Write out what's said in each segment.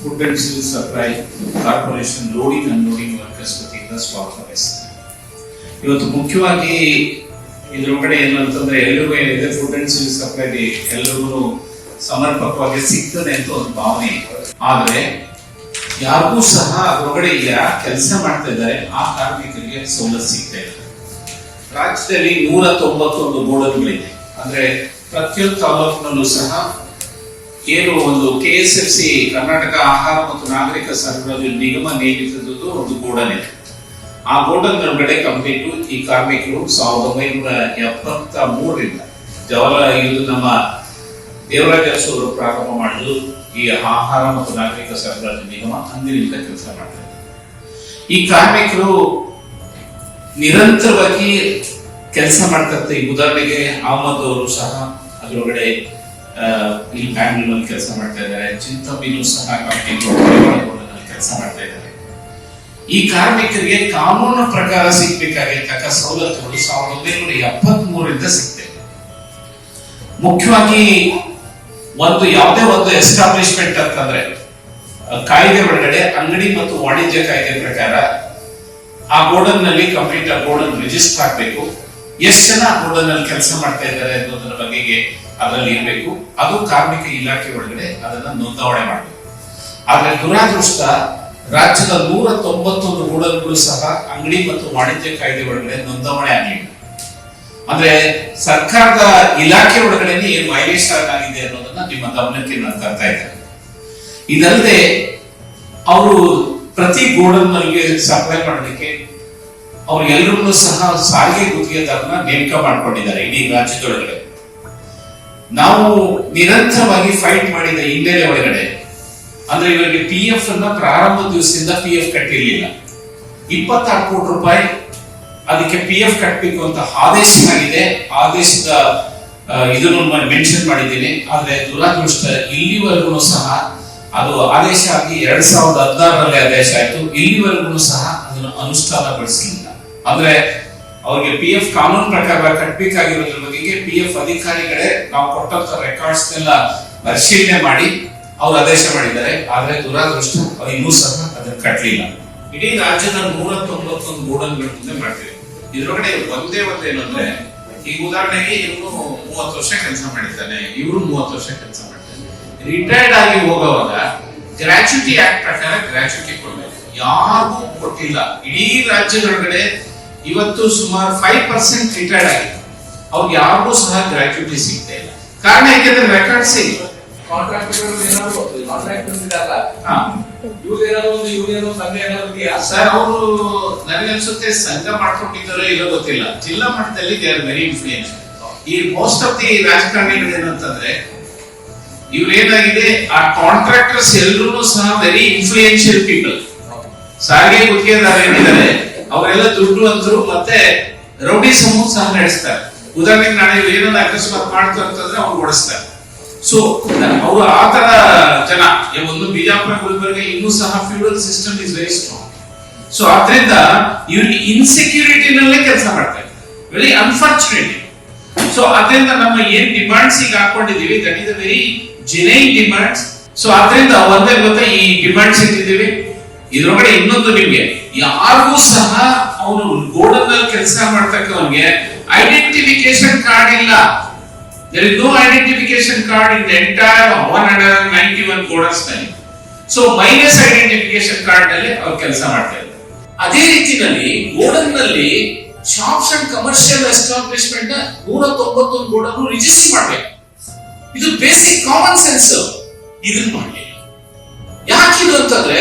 Food and civil supply corporation loading unloading workers ವತಿಯಿಂದ ಸ್ವಾಗತ ಬಯಸ್ತೇನೆ. ಇವತ್ತು ಮುಖ್ಯವಾಗಿ ಇದ್ರೊಳಗಡೆ ಏನಂತಂದ್ರೆ ಎಲ್ಲರಿಗೂ ಏನಿದೆ ಫುಡ್ ಅಂಡ್ ಸಿವಿಲ್ ಸಪ್ಲೈ ಎಲ್ಲರಿಗೂ ಸಮರ್ಪಕವಾಗಿ ಸಿಗ್ತದೆ ಅಂತ ಒಂದು ಭಾವನೆ ಇದೆ. ಆದ್ರೆ ಯಾರಿಗೂ ಸಹ ಅದರೊಳಗಡೆ ಕೆಲಸ ಮಾಡ್ತಾ ಇದ್ದಾರೆ ಆ ಕಾರ್ಮಿಕರಿಗೆ ಸವಲತ್ತು ಸಿಗ್ತಾ ಇಲ್ಲ. ರಾಜ್ಯದಲ್ಲಿ 191 ಗೋಡನ್ಗಳಿದೆ. ಅಂದ್ರೆ ಪ್ರತಿಯೊಂದು ತಾಲೂಕಿನಲ್ಲೂ ಸಹ ಏನು ಒಂದು KSFC ಕರ್ನಾಟಕ ಆಹಾರ ಮತ್ತು ನಾಗರಿಕ ಸರಬರಾಜು ನಿಗಮ ನೇಮಿಸಿದ್ದು ಒಂದು ಗೋಡನ್ ಇದೆ. ಆ ಗೋಡನ್ ಒಳಗಡೆ ಕಂಪ್ಲೀಟ್ ಈ ಕಾರ್ಮಿಕರು 1973ರಿಂದ ಇದು ನಮ್ಮ ದೇವರಾಜ ಅರಸು ಪ್ರಾರಂಭ ಮಾಡಿದ್ದು ಈ ಆಹಾರ ಮತ್ತು ನಾಗರಿಕ ಸರಬರಾಜು ನಿಗಮ ಅಂದಿನಿಂದ ಕೆಲಸ ಮಾಡ್ತಾರೆ. ಈ ಕಾರ್ಮಿಕರು ನಿರಂತರವಾಗಿ ಕೆಲಸ ಮಾಡ್ತಾರೆ. ಈ ಉದಾಹರಣೆಗೆ ಅಹಮದ್ ಅವರು ಸಹ ಅದರೊಳಗಡೆ ಈ ಬ್ಯಾಂಗ್ಳೂರಲ್ಲಿ ಕೆಲಸ ಮಾಡ್ತಾ ಇದ್ದಾರೆ. ಚಿಂತಬಿನೂ ಸಹ ಕೆಲಸ ಮಾಡ್ತಾ ಇದ್ದಾರೆ. ಈ ಕಾರ್ಮಿಕರಿಗೆ ಕಾನೂನು ಪ್ರಕಾರ ಸಿಗ್ಬೇಕಾಗಿರ್ತಕ್ಕ ಸವಲತ್ತುಗಳು 1973ರಿಂದ ಸಿಗ್ತವೆ. ಮುಖ್ಯವಾಗಿ ಯಾವುದೇ ಒಂದು ಎಸ್ಟಾಬ್ಲಿಷ್ಮೆಂಟ್ ಅಂತಂದ್ರೆ ಕಾಯ್ದೆ ಒಳಗಡೆ ಅಂಗಡಿ ಮತ್ತು ವಾಣಿಜ್ಯ ಕಾಯ್ದೆ ಪ್ರಕಾರ ಆ ಗೋಡನ್ ನಲ್ಲಿ ಕಂಪ್ಲೀಟ್ ಆ ಗೋಡನ್ ರಿಜಿಸ್ಟರ್ ಆಗ್ಬೇಕು. ಎಷ್ಟು ಜನ ಗೋಡನ್ ನಲ್ಲಿ ಕೆಲಸ ಮಾಡ್ತಾ ಇದ್ದಾರೆ ಅನ್ನೋದರ ಬಗೆಗೆ ಅದರಲ್ಲಿ ಇರಬೇಕು. ಅದು ಕಾರ್ಮಿಕ ಇಲಾಖೆ ಒಳಗಡೆ ಅದನ್ನ ನೋಂದಾವಣೆ ಮಾಡಬೇಕು. ಆದ್ರೆ ದುರಾದೃಷ್ಟ ರಾಜ್ಯದ 191 ಗೋಡನ್ಗಳು ಸಹ ಅಂಗಡಿ ಮತ್ತು ವಾಣಿಜ್ಯ ಕಾಯ್ದೆ ಒಳಗಡೆ ನೋಂದಾವಣೆ ಆಗಲಿಲ್ಲ. ಅಂದ್ರೆ ಸರ್ಕಾರದ ಇಲಾಖೆ ಒಳಗಡೆ ಏನು ವೈಲೇಷನ್ ಆಗಿದೆ ಅನ್ನೋದನ್ನ ನಿಮ್ಮ ಗಮನಕ್ಕೆ ನಾನು ತರ್ತಾ ಇದ್ದೇನೆ. ಇದಲ್ಲದೆ ಅವರು ಪ್ರತಿ ಗೋಡನ್ ನಲ್ಲಿ ಸಪ್ಲೈ ಮಾಡೋದಕ್ಕೆ ಅವ್ರು ಎಲ್ಲರೂ ಸಹ ಸಾರಿಗೆ ಗುತ್ತಿಗೆದಾರನ ನೇಮಕ ಮಾಡ್ಕೊಂಡಿದ್ದಾರೆ ಇಡೀ ರಾಜ್ಯದೊಳಗಡೆ. ನಾವು ನಿರಂತರವಾಗಿ ಫೈಟ್ ಮಾಡಿದ ಹಿನ್ನೆಲೆ ಒಳಗಡೆ ಅಂದ್ರೆ ಇವರಿಗೆ PF ಅನ್ನ ಪ್ರಾರಂಭ ದಿವಸದಿಂದ PF ಕಟ್ಟಿರಲಿಲ್ಲ. 26 ಕೋಟಿ ರೂಪಾಯಿ ಅದಕ್ಕೆ PF ಕಟ್ಟಬೇಕು ಅಂತ ಆದೇಶ ಆಗಿದೆ. ಆದೇಶದ ಇದನ್ನು ಮೆನ್ಷನ್ ಮಾಡಿದ್ದೀನಿ. ಆದ್ರೆ ದುರಾದೃಷ್ಟ ಇಲ್ಲಿವರೆಗೂ ಸಹ ಅದು ಆದೇಶ ಆಗಿ 2016ರಲ್ಲಿ ಆದೇಶ ಆಯ್ತು. ಇಲ್ಲಿವರೆಗೂ ಸಹ ಅದನ್ನು ಅನುಷ್ಠಾನಗೊಳಿಸಲಿಲ್ಲ. ಅಂದ್ರೆ ಅವ್ರಿಗೆ PF ಕಾನೂನು ಪ್ರಕಾರ ಕಟ್ಟಬೇಕಾಗಿರೋದ್ರ ಬಗ್ಗೆ PF ಅಧಿಕಾರಿಗಳೇ ನಾವು ಕೊಟ್ಟಂತ ರೆಕಾರ್ಡ್ಸ್ ಎಲ್ಲ ಪರಿಶೀಲನೆ ಮಾಡಿ ಅವ್ರು ಆದೇಶ ಮಾಡಿದ್ದಾರೆ. ಆದ್ರೆ ದುರಾದೃಷ್ಟ ಇನ್ನೂ ಸಹ ಅದನ್ನು ಕಟ್ಟಲಿಲ್ಲ. ಇಡೀ ರಾಜ್ಯದ 191 ಗೋಡನ್ಗಳ ಮುಂದೆ ಮಾಡ್ತೀವಿ. ಇದ್ರೊಳಗಡೆ ಒಂದೇ ಏನಂದ್ರೆ ಈಗ ಉದಾಹರಣೆಗೆ ಇವನು 30 ವರ್ಷ ಕೆಲಸ ಮಾಡಿದ್ದಾನೆ, ಇವರು 30 ವರ್ಷ ಕೆಲಸ ಮಾಡಿದ್ದಾನೆ. ರಿಟೈರ್ಡ್ ಆಗಿ ಹೋಗುವಾಗ ಗ್ರಾಚ್ಯುಟಿ ಆಕ್ಟ್ ಪ್ರಕಾರ ಗ್ರಾಚ್ಯುಟಿ ಕೊಡ್ಬೇಕು. ಯಾರಿಗೂ ಕೊಟ್ಟಿಲ್ಲ. ಇಡೀ ರಾಜ್ಯದೊಳಗಡೆ ಇವತ್ತು ಸುಮಾರು 5% ರಿಟೈರ್ಡ್ ಆಗಿದೆ. ಅವ್ರಿಗೆ ಯಾರಿಗೂ ಸಹ ಗ್ರಾಚ್ಯುಟಿ ಸಿಗ್ತಾ ಇಲ್ಲ. ಕಾರಣ ಯಾಕೆಂದ್ರೆ ರೆಕಾರ್ಡ್ಸ್ ಇಲ್ಲ. ಸರ್ ಅವರು ನನಗನ್ಸುತ್ತೆ ಸಂಘ ಮಾಡ್ಕೊಂಡಿದ್ದಾರೋ ಇಲ್ಲೋ ಗೊತ್ತಿಲ್ಲ. ಜಿಲ್ಲಾ ಮಟ್ಟದಲ್ಲಿ ದೇ ಆರ್ ವೆರಿ ಇನ್ಫ್ಲೂಯೆನ್ಸ್. ಈ ಮೋಸ್ಟ್ ಆಫ್ ದಿ ರಾಜಕಾರಣಿಗಳು ಏನಂತಂದ್ರೆ ಇವ್ರೇನಾಗಿದೆ ಆ ಕಾಂಟ್ರಾಕ್ಟರ್ಸ್ ಎಲ್ಲರೂ ಸಹ ವೆರಿ ಇನ್ಫ್ಲೂಯೆನ್ಷಿಯಲ್ ಪೀಪಲ್. ಸಾರಿಗೆ ಗುತ್ತಿಗೆದಾರ ಏನಿದ್ದಾರೆ ಅವರೆಲ್ಲ ದುಡ್ಡು ಅಂತರು ಮತ್ತೆ ರೌಡಿ ಸಮೂಹ ಸಹ ನಡೆಸ್ತಾರೆ. ಉದಾಹರಣೆಗೆ ನಾಳೆ ಏನನ್ನ ಅಕಸ್ಮಾತ್ ಮಾಡ್ತಾರೆ ಅಂತಂದ್ರೆ ಅವ್ರು ಓಡಿಸ್ತಾರೆ. ಸೊ ಅವರು ಆತರ ಜನ ಒಂದು ಬಿಜಾಪುರ ಗುಲ್ಬರ್ಗ ಇನ್ನೂ ಸಹ feudal system is very strong. So ಆದ್ರಿಂದ ಇವ್ರಿಗೆ ಇನ್ಸೆಕ್ಯೂರಿಟಿನಲ್ಲೇ ಕೆಲಸ ಮಾಡ್ತಾ ಇದ್ದಾರೆ. Very unfortunate. ಸೊ ಅದರಿಂದ ನಮ್ಮ ಏನ್ ಡಿಮಾಂಡ್ಸ್ ಈಗ ಹಾಕೊಂಡಿದೀವಿ that is a very genuine demands. So ಅದರಿಂದ ಒಂದೇ ಗೊತ್ತಾ ಈ ಡಿಮಾಂಡ್ಸ್ ಇಟ್ಟಿದ್ದೀವಿ. ಇದ್ರೊಳಗಡೆ ಇನ್ನೊಂದು ನಿಮ್ಗೆ ಯಾರಿಗೂ ಸಹ ಅವನು ಗೋಡನ್ ನಲ್ಲಿ ಕೆಲಸ ಮಾಡ್ತಕ್ಕವನ್ಗೆ ಐಡೆಂಟಿಫಿಕೇಶನ್ ಕಾರ್ಡ್ ಇಲ್ಲ. There is no identification card in the entire 191 godowns ನಲ್ಲಿ. ಸೊ ಮೈನಸ್ ಐಡೆಂಟಿಫಿಕೇಶನ್ ಕಾರ್ಡ್ ನಲ್ಲಿ ಅವ್ರು ಕೆಲಸ ಮಾಡ್ತಾ ಇದ್ದಾರೆ. ಅದೇ ರೀತಿಯಲ್ಲಿ ಗೋಡನ್ ನಲ್ಲಿ shops and commercial establishment 191 godown register ಮಾಡಬೇಕು. ಇದು ಬೇಸಿಕ್ ಕಾಮನ್ ಸೆನ್ಸ್. ಇದನ್ನ ಮಾಡಲಿಲ್ಲ. ಯಾಕಿದು ಅಂತಂದ್ರೆ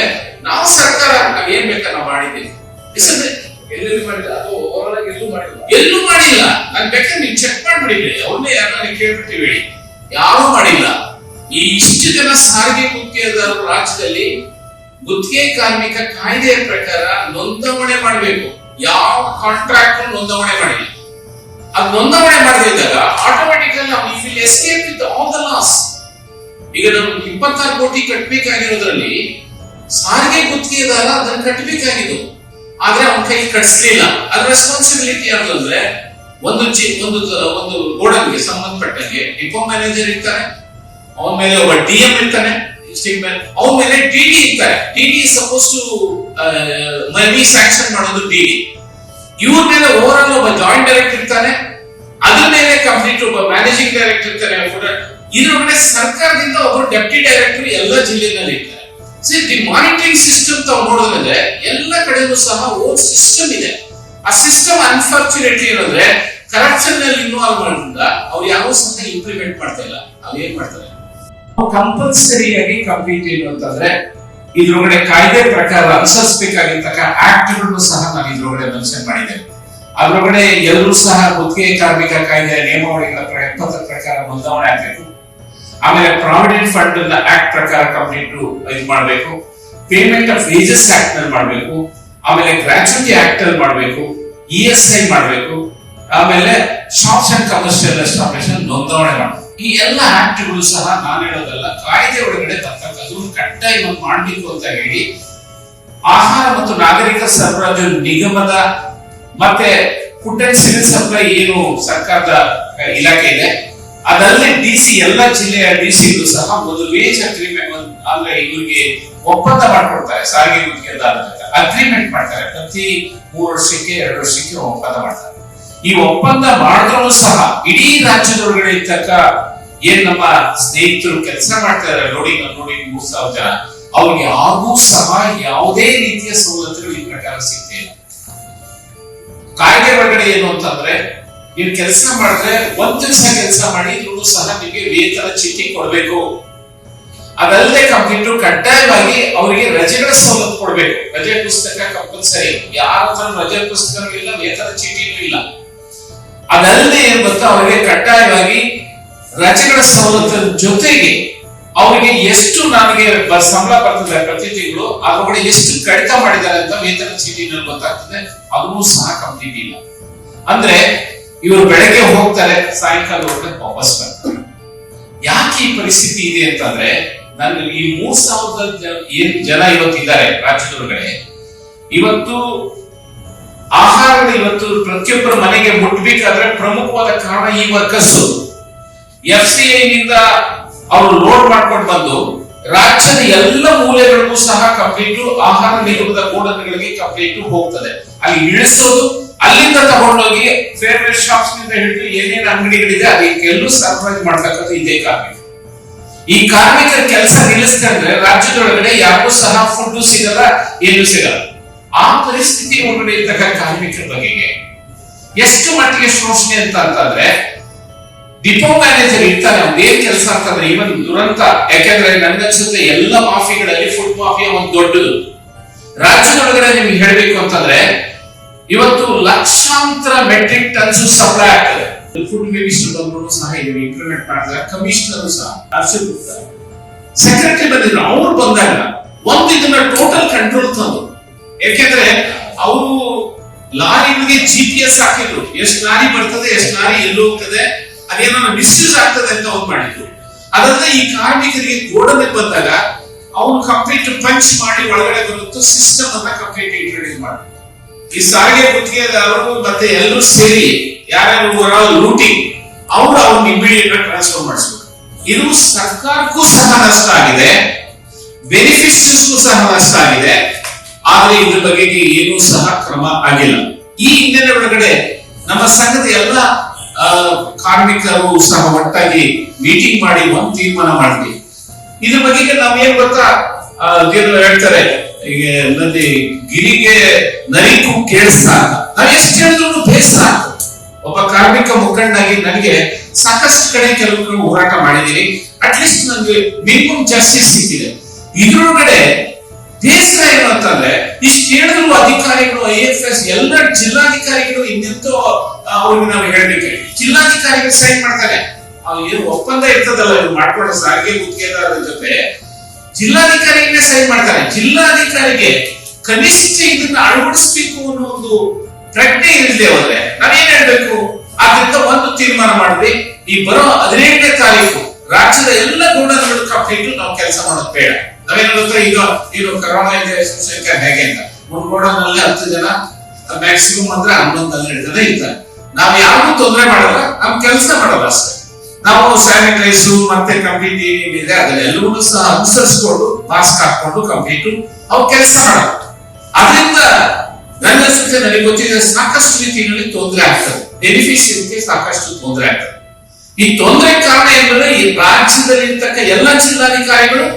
ನಾವು ಸರ್ಕಾರ ನಾವೇನ್ ಬೇಕಾ ನಾವು ಮಾಡಿದ್ದೀವಿ. ಎಲ್ಲೂ ಮಾಡಿಲ್ಲ. ನಾನ್ ಬೇಕಾದ್ರೆ ನೀವು ಚೆಕ್ ಮಾಡ್ಬಿಡಿ. ಅವ್ರನ್ನೇ ಯಾರನ್ನ ಕೇಳ್ಬಿಟ್ಟಿವಿ. ಯಾರೂ ಮಾಡಿಲ್ಲ. ಈ ಇಷ್ಟು ಜನ ಸಾರಿಗೆ ಗುತ್ತಿಗೆದಾರರು ರಾಜ್ಯದಲ್ಲಿ ಗುತ್ತಿಗೆ ಕಾರ್ಮಿಕ ಕಾಯ್ದೆಯ ಪ್ರಕಾರ ನೋಂದಣಿ ಮಾಡಬೇಕು. ಯಾವ ಕಾಂಟ್ರಾಕ್ಟ್ ನೋಂದಣಿ ಮಾಡಿಲ್ಲ. ಅದು ನೋಂದಣಿ ಮಾಡದಿದ್ದಾಗ ಆಟೋಮೆಟಿಕಲಿ ನಾವು if will escape with all the loss. ಈಗ ನಾವು 26 ಕೋಟಿ ಕಟ್ಟಬೇಕಾಗಿರೋದ್ರಲ್ಲಿ ಸಾರಿಗೆ ಗುತ್ತಿಗೆದಾರ ಅದನ್ನ ಕಟ್ಟಬೇಕಾಗಿದ್ದು. ಆದ್ರೆ ಅವನ ಕೈ ಕಟ್ಸ್ಲಿಲ್ಲ. ಅದ್ರ ರೆಸ್ಪಾನ್ಸಿಬಿಲಿಟಿ ಯಾರು ಅಂದ್ರೆ ಒಂದು ಗೋಡನ್ಗೆ ಸಂಬಂಧಪಟ್ಟಂಗೆ ಡಿಪೋ ಮ್ಯಾನೇಜರ್ ಇರ್ತಾನೆ, ಅವನ ಮೇಲೆ ಒಬ್ಬ DM ಇರ್ತಾನೆ, ಅವ್ರ ಮೇಲೆ ಟಿಡಿ ಇರ್ತಾರೆ. TD suppose to money sanction ಮಾಡೋದು ಟಿಡಿ. ಇವ್ರ ಮೇಲೆ ಓವರ್ ಆಲ್ ಒಬ್ಬ ಜಾಯಿಂಟ್ ಡೈರೆಕ್ಟರ್ ಇರ್ತಾನೆ, ಅದ್ರ ಮೇಲೆ ಕಂಪ್ಲೀಟ್ ಒಬ್ಬ ಮ್ಯಾನೇಜಿಂಗ್ ಡೈರೆಕ್ಟರ್ ಇರ್ತಾರೆ. ಇದ್ರೊಳಗಡೆ ಸರ್ಕಾರದಿಂದ ಒಬ್ಬರು ಡೆಪ್ಟಿ ಡೈರೆಕ್ಟರ್ ಎಲ್ಲ ಜಿಲ್ಲೆನಲ್ಲಿ ಇರ್ತಾರೆ. ದಿ ಮಾನಿಟರಿಂಗ್ ಸಿಸ್ಟಮ್ ತಾವು ನೋಡೋದಂದ್ರೆ ಎಲ್ಲ ಕಡೆನೂ ಸಹ ಓನ್ ಸಿಸ್ಟಮ್ ಇದೆ. ಆ ಸಿಸ್ಟಮ್ ಅನ್ಫಾರ್ಚುನೇಟ್ಲಿ ಏನಂದ್ರೆ ಕರಪ್ಷನ್ ನಲ್ಲಿ ಇನ್ವಾಲ್ವ್ ಮಾಡೋದ್ರಿಂದ ಅವ್ರು ಯಾವ ಸಹ ಇಂಪ್ಲಿಮೆಂಟ್ ಮಾಡ್ತಾ ಇಲ್ಲ. ಅವ್ರು ಏನ್ ಮಾಡ್ತಾರೆ, ಕಂಪಲ್ಸರಿಯಾಗಿ ಕಂಪ್ಲೀಟ್ ಏನು ಅಂತಂದ್ರೆ ಇದ್ರೊಳಗಡೆ ಕಾಯ್ದೆ ಪ್ರಕಾರ ಅನುಸರಿಸಬೇಕಾಗಿರ್ತಕ್ಕ ಆಕ್ಟ್ಗಳನ್ನು ಸಹ ನಾನು ಇದ್ರೊಳಗಡೆ ಮೆನ್ಷನ್ ಮಾಡಿದ್ದೇನೆ. ಅದ್ರೊಳಗಡೆ ಎಲ್ಲರೂ ಸಹ ಗುತ್ತಿಗೆ ಕಾರ್ಮಿಕ ಕಾಯ್ದೆ ನಿಯಮಾವಳಿಗಳ 70 ಪ್ರಕಾರ ನೋಂದಣಿ ಆಗಬೇಕು. ಆಮೇಲೆ ಪ್ರಾವಿಡೆಂಟ್ ಫಂಡ್ ಆಕ್ಟ್ ಪ್ರಕಾರ ಕಂಪ್ಲೀಟ್ ಇದು ಮಾಡಬೇಕು. ಪೇಮೆಂಟ್ ಆಫ್ ವೇಜಸ್ ಆಕ್ಟ್ ನಲ್ಲಿ ಮಾಡಬೇಕು. ಆಮೇಲೆ ಗ್ರಾಚ್ಯುಟಿ ಆಕ್ಟ್ ಅಲ್ಲಿ ಮಾಡಬೇಕು. ESI ಮಾಡಬೇಕು. ಆಮೇಲೆ ಶಾಪ್ಸ್ ಅಂಡ್ ಕಮರ್ಷಿಯಲ್ ಎಸ್ಟಾಬ್ಲಿಷ್ಮೆಂಟ್ ನೋಂದಣಿ ಮಾಡಬೇಕು. ಈ ಎಲ್ಲ ಆಕ್ಟ್ಗಳು ಸಹ ನಾನು ಹೇಳೋದಲ್ಲ, ಕಾಯ್ದೆ ಒಳಗಡೆ ತಕ್ಕಂಥದ್ದು ಕಡ್ಡಾಯವಾಗಿ ಮಾಡಬೇಕು ಅಂತ ಹೇಳಿ ಆಹಾರ ಮತ್ತು ನಾಗರಿಕ ಸರಬರಾಜು ನಿಗಮದ ಮತ್ತೆ ಫುಡ್ ಅಂಡ್ ಸಿವಿಲ್ ಸಪ್ಲೈ ಏನು ಸರ್ಕಾರದ ಇಲಾಖೆ ಇದೆ ಅದಲ್ಲೇ DC ಎಲ್ಲ ಜಿಲ್ಲೆಯ DCಗಳು ಸಹ ಒಂದು ವೇಜ್ ಅಗ್ರಿಮೆಂಟ್ ಅಂದ್ರೆ ಇವರಿಗೆ ಒಪ್ಪಂದ ಮಾಡ್ಕೊಡ್ತಾರೆ. ಸಾರಿಗೆ ಗುತ್ತಿಗೆದಾರರ ಜೊತೆ ಅಗ್ರಿಮೆಂಟ್ ಮಾಡ್ತಾರೆ. ಪ್ರತಿ 3 ವರ್ಷಕ್ಕೆ 2 ವರ್ಷಕ್ಕೆ ಒಪ್ಪಂದ ಮಾಡ್ತಾರೆ. ಈ ಒಪ್ಪಂದ ಮಾಡಿದ್ರು ಸಹ ಇಡೀ ರಾಜ್ಯದೊಳಗಡೆ ಇರ್ತಕ್ಕ ಏನ್ ನಮ್ಮ ಸ್ನೇಹಿತರು ಕೆಲಸ ಮಾಡ್ತಾರೆ ನೋಡಿ 3000 ಜನ, ಅವ್ರಿಗೆ ಯಾರಿಗೂ ಸಹ ಯಾವುದೇ ರೀತಿಯ ಸವಲತ್ತುಗಳು ಈ ಪ್ರಕಾರ ಸಿಗ್ತಾ ಇಲ್ಲ. ಕಾಯ್ದೆ ಒಳಗಡೆ ಏನು ಅಂತಂದ್ರೆ ನೀವು ಕೆಲಸ ಮಾಡಿದ್ರೆ 1 ದಿವಸ ಕೆಲಸ ಮಾಡಿದ್ರು ಸಹ ನಿಮಗೆ ವೇತನ ಚೀಟಿ ಕೊಡಬೇಕು. ಅದಲ್ಲದೆ ಕಂಪ್ಲೀಟ್ ಕಡ್ಡಾಯವಾಗಿ ಅವರಿಗೆ ರಜೆಗಳ ಸವಲತ್ತು ಕೊಡಬೇಕು. ರಜೆ ಪುಸ್ತಕ ಕಂಪಲ್ಸರಿ. ಯಾರ ಹತ್ರ ರಜೆ ಪುಸ್ತಕ ಇಲ್ಲ, ವೇತನ ಚೀಟಿನೂ ಇಲ್ಲ. ಅದಲ್ಲದೆ ಏನ್ ಗೊತ್ತಾ, ಅವರಿಗೆ ಕಡ್ಡಾಯವಾಗಿ ರಜೆಗಳ ಸವಲತ್ತಿನ ಜೊತೆಗೆ ಅವರಿಗೆ ಎಷ್ಟು ನನಗೆ ಸಂಬಳ ಬರ್ತದೆ ಪ್ರತಿ ತಿಂಗಳು ಅದ್ರೊಳಗಡೆ ಎಷ್ಟು ಕಡಿತ ಮಾಡಿದ್ದಾರೆ ಅಂತ ವೇತನ ಚೀಟಿನಲ್ಲಿ ಗೊತ್ತಾಗ್ತದೆ. ಅದನ್ನು ಸಹ ಕಂಪ್ಲೀಟ್ ಇಲ್ಲ. ಅಂದ್ರೆ ಇವರು ಬೆಳಗ್ಗೆ ಹೋಗ್ತಾರೆ, ಸಾಯಂಕಾಲ ವಾಪಸ್ ಬರ್ತಾರೆ. ಯಾಕೆ ಈ ಪರಿಸ್ಥಿತಿ ಇದೆ ಅಂತಂದ್ರೆ ನನಗೆ ಈ 3000 ಜನ ಇವತ್ತಿದ್ದಾರೆ ರಾಜ್ಯದೊಳಗಡೆ. ಇವತ್ತು ಆಹಾರ ಇವತ್ತು ಪ್ರತಿಯೊಬ್ಬರ ಮನೆಗೆ ಮುಟ್ಬೇಕಾದ್ರೆ ಪ್ರಮುಖವಾದ ಕಾರಣ ಈ ವರ್ಕರ್ಸ್. FCI ನಿಂದ ಅವರು ಲೋಡ್ ಮಾಡ್ಕೊಂಡು ಬಂದು ರಾಜ್ಯದ ಎಲ್ಲ ಮೂಲೆಗಳಿಗೂ ಸಹ ಕಂಪ್ಲೀಟ್ ಆಹಾರ ನಿಗಮದ ಗೋಡನ್ಗಳಿಗೆ ಕಂಪ್ಲೀಟ್ ಹೋಗ್ತದೆ. ಅಲ್ಲಿ ಇಳಿಸೋದು, ಅಲ್ಲಿಂದ ತಗೊಂಡೋಗಿ ಫೇರ್ವೇರ್ ಶಾಪ್ಸ್ ನಿಂದ ಹಿಡಿದು ಏನೇನು ಅಂಗಡಿಗಳಿದೆ ಅದಕ್ಕೆಲ್ಲೂ ಸರ್ಪ್ರೈಸ್ ಮಾಡ್ತಕ್ಕಂಥ ಇದೇ ಕಾರ್ಮಿಕ. ಈ ಕಾರ್ಮಿಕರ ಕೆಲಸ ನಿಲ್ಲಿಸ್ಕೊಂಡ್ರೆ ರಾಜ್ಯದೊಳಗಡೆ ಯಾರಿಗೂ ಸಹ ಫುಡ್ ಸಿಗಲ್ಲ, ಏನು ಸಿಗಲ್ಲ. ಆ ಪರಿಸ್ಥಿತಿ ಒಳಗಡೆ ಇರ್ತಕ್ಕ ಕಾರ್ಮಿಕರ ಬಗೆಗೆ ಎಷ್ಟು ಮಟ್ಟಿಗೆ ಶೋಷಣೆ ಅಂತಂದ್ರೆ ಡಿಪೋ ಮ್ಯಾನೇಜರ್ ಇರ್ತಾನೆ, ಅವ್ನು ಏನ್ ಕೆಲಸ ಅಂತಂದ್ರೆ ಇವನ್ ದುರಂತ. ಯಾಕೆಂದ್ರೆ ನನ್ಗನ್ಸುತ್ತೆ ಎಲ್ಲ ಮಾಫಿಗಳಲ್ಲಿ ಫುಡ್ ಮಾಫಿಯಾ ಒಂದು ದೊಡ್ಡದು. ರಾಜ್ಯದೊಳಗಡೆ ನಿಮ್ಗೆ ಹೇಳ್ಬೇಕು ಅಂತಂದ್ರೆ ಇವತ್ತು ಲಕ್ಷಾಂತರ ಮೆಟ್ರಿಕ್ ಟನ್ಸ್ ಸಪ್ಲೈ ಆಗ್ತದೆ. ಫುಡ್ ಮಿನಿಸ್ಟರ್ ಬಂದ್ರು ಸಹ ಇದನ್ನು ಇಂಪ್ಲಿಮೆಂಟ್ ಮಾಡ್ತಾರೆ. ಕಮಿಷನರ್ ಸಹ ಸೆಕ್ರೆಟರಿ ಬಂದಿದ್ರು. ಅವ್ರು ಬಂದಾಗ ಒಂದು ಇದನ್ನ ಟೋಟಲ್ ಕಂಟ್ರೋಲ್ ತಂದು, ಯಾಕೆಂದ್ರೆ ಅವರು ಲಾರಿಗಳಿಗೆ GPS ಹಾಕಿದ್ರು, ಎಷ್ಟು ಲಾರಿ ಬರ್ತದೆ, ಎಷ್ಟು ಲಾರಿ ಎಲ್ಲಿ ಹೋಗ್ತದೆ, ಅದೇನೋ ಮಿಸ್ಯೂಸ್ ಆಗ್ತದೆ ಅಂತ ಅವ್ರು ಮಾಡಿದ್ರು. ಅದಲ್ಲದೆ ಈ ಕಾರ್ಮಿಕರಿಗೆ ಗೋಡನೆ ಬಂದಾಗ ಅವ್ರು ಕಂಪ್ಲೀಟ್ ಪಂಚ್ ಮಾಡಿ ಒಳಗಡೆ ಬರುತ್ತೋ ಸಿಸ್ಟಮ್ ಅನ್ನ ಕಂಪ್ಲೀಟ್ ಇಂಟ್ರೊಡ್ಯೂಸ್ ಮಾಡಿ ಈ ಸಾರಿಗೆ ಗುತ್ತಿಗೆದಾರರು ಮತ್ತೆ ಎಲ್ಲರೂ ಸೇರಿ ಯಾರ್ಯಾರು ಲೂಟಿಂಗ್ ಅವ್ರನ್ನ ಇಮಿಡಿಯೇಟ್ ಆಗಿ ಟ್ರಾನ್ಸ್ಫರ್ ಮಾಡಿಸ್ಬೇಕು. ಇದು ಸರ್ಕಾರಕ್ಕೂ ಸಹ ನಷ್ಟ ಆಗಿದೆ, ಬೆನಿಫಿಷರೀಸ್ಗೂ ಸಹ ನಷ್ಟ ಆಗಿದೆ. ಆದ್ರೆ ಇದ್ರ ಬಗ್ಗೆ ಏನೂ ಸಹ ಕ್ರಮ ಆಗಿಲ್ಲ. ಈ ಹಿನ್ನೆಲೆ ಒಳಗಡೆ ನಮ್ಮ ಸಂಘದ ಎಲ್ಲ ಕಾರ್ಮಿಕರು ಸಹ ಒಟ್ಟಾಗಿ ಮೀಟಿಂಗ್ ಮಾಡಿ ಒಂದು ತೀರ್ಮಾನ ಮಾಡಿದ್ವಿ. ಇದ್ರ ಬಗ್ಗೆ ನಾವೇನ್ ಗೊತ್ತಾ, ಹೇಳ್ತಾರೆ ಈಗ ನದಿ ಗಿರಿಗೆ ನರಿಗೂ ಕೇಳಿಸ್ತ ಅಂತ. ನಾವ್ ಎಷ್ಟು ಹೇಳಿದ್ರು ಬೇಸರ. ಒಬ್ಬ ಕಾರ್ಮಿಕ ಮುಖಂಡಾಗಿ ನನಗೆ ಸಾಕಷ್ಟು ಕಡೆ ಕೆಲವು ಹೋರಾಟ ಮಾಡಿದೀನಿ. ಅಟ್ಲೀಸ್ಟ್ ನನಗೆ ಮಿನಿಮಮ್ ಜಸ್ಟಿಸ್ ಸಿಕ್ಕಿದೆ. ಇದ್ರೊಳಗಡೆ ಬೇಸರ ಏನು ಅಂತಂದ್ರೆ ಇಷ್ಟು ಹೇಳಿದ್ರು ಅಧಿಕಾರಿಗಳು IFS ಎಲ್ಲ ಜಿಲ್ಲಾಧಿಕಾರಿಗಳು ಇನ್ನೆಂತೋ ಅವ್ರಿಗೆ ನಾವು ಹೇಳ್ಬೇಕು. ಜಿಲ್ಲಾಧಿಕಾರಿಗಳು ಸೈನ್ ಮಾಡ್ತಾರೆ. ಏನು ಒಪ್ಪಂದ ಇರ್ತದಲ್ಲ ಇವ್ರು ಮಾಡ್ಕೊಳ್ಳೋ ಸಾರಿಗೆ ಗುತ್ತಿಗೆದಾರರ ಜೊತೆ ಜಿಲ್ಲಾಧಿಕಾರಿಗಳೇ ಸೈನ್ ಮಾಡ್ತಾರೆ. ಜಿಲ್ಲಾಧಿಕಾರಿಗೆ ಕನಿಷ್ಠ ಇದನ್ನ ಅಳವಡಿಸಬೇಕು ಅನ್ನೋ ಒಂದು ಪ್ರಜ್ಞೆ ಇರಲಿ ಹೋದ್ರೆ ನಾವೇನ್ ಹೇಳ್ಬೇಕು. ಆದ್ರಿಂದ ಒಂದು ತೀರ್ಮಾನ ಮಾಡಿದ್ವಿ, ಈ ಬರೋ 15ನೇ ತಾರೀಕು ರಾಜ್ಯದ ಎಲ್ಲ ಗೋಡನ್ಗಳು ಕಂಪ್ಲೀಟ್ ನಾವು ಕೆಲಸ ಮಾಡೋದು ಬೇಡ. ನಾವೇನಾಗುತ್ತೆ ಈಗ ಇದು ಕರೋನಾ ಇದೆ, ಸಂಖ್ಯೆ ಹೇಗೆ ಅಂತ ಒಂದು ಗೋಡನ್ನಲ್ಲಿ 10 ಜನ ಮ್ಯಾಕ್ಸಿಮಮ್ ಅಂದ್ರೆ 11-12 ಜನ ಇರ್ತಾರೆ. ನಾವ್ ಯಾರಿಗೂ ತೊಂದರೆ ಮಾಡಲ್ಲ, ನಮ್ ಕೆಲಸ ಮಾಡಲ್ಲ ಅಷ್ಟೇ. ನಾವು ಸ್ಯಾನಿಟೈಸ್ ಮತ್ತೆ ಕಂಪ್ಲೀಟ್ ಏನೇನಿದೆ ಅದನ್ನೆಲ್ಲವೂ ಸಹ ಅನುಸರಿಸಿಕೊಂಡು ಮಾಸ್ಕ್ ಹಾಕೊಂಡು ಕಂಪ್ಲೀಟ್ ಅವು ಕೆಲಸ ಮಾಡೋದು. ಅದರಿಂದ ನನ್ನ ಅನ್ಸುತ್ತೆ, ನನಗೆ ಗೊತ್ತಿದೆ ಸಾಕಷ್ಟು ರೀತಿಯಲ್ಲಿ ತೊಂದರೆ ಆಗ್ತದೆ, ಬೆನಿಫಿಷಿಯರಿಗೆ ಸಾಕಷ್ಟು ತೊಂದರೆ ಆಗ್ತದೆ. ಈ ತೊಂದರೆ ಕಾರಣ ಏನಂದ್ರೆ ಈ ರಾಜ್ಯದಲ್ಲಿ ಇರ್ತಕ್ಕ ಎಲ್ಲ ಜಿಲ್ಲಾಧಿಕಾರಿಗಳು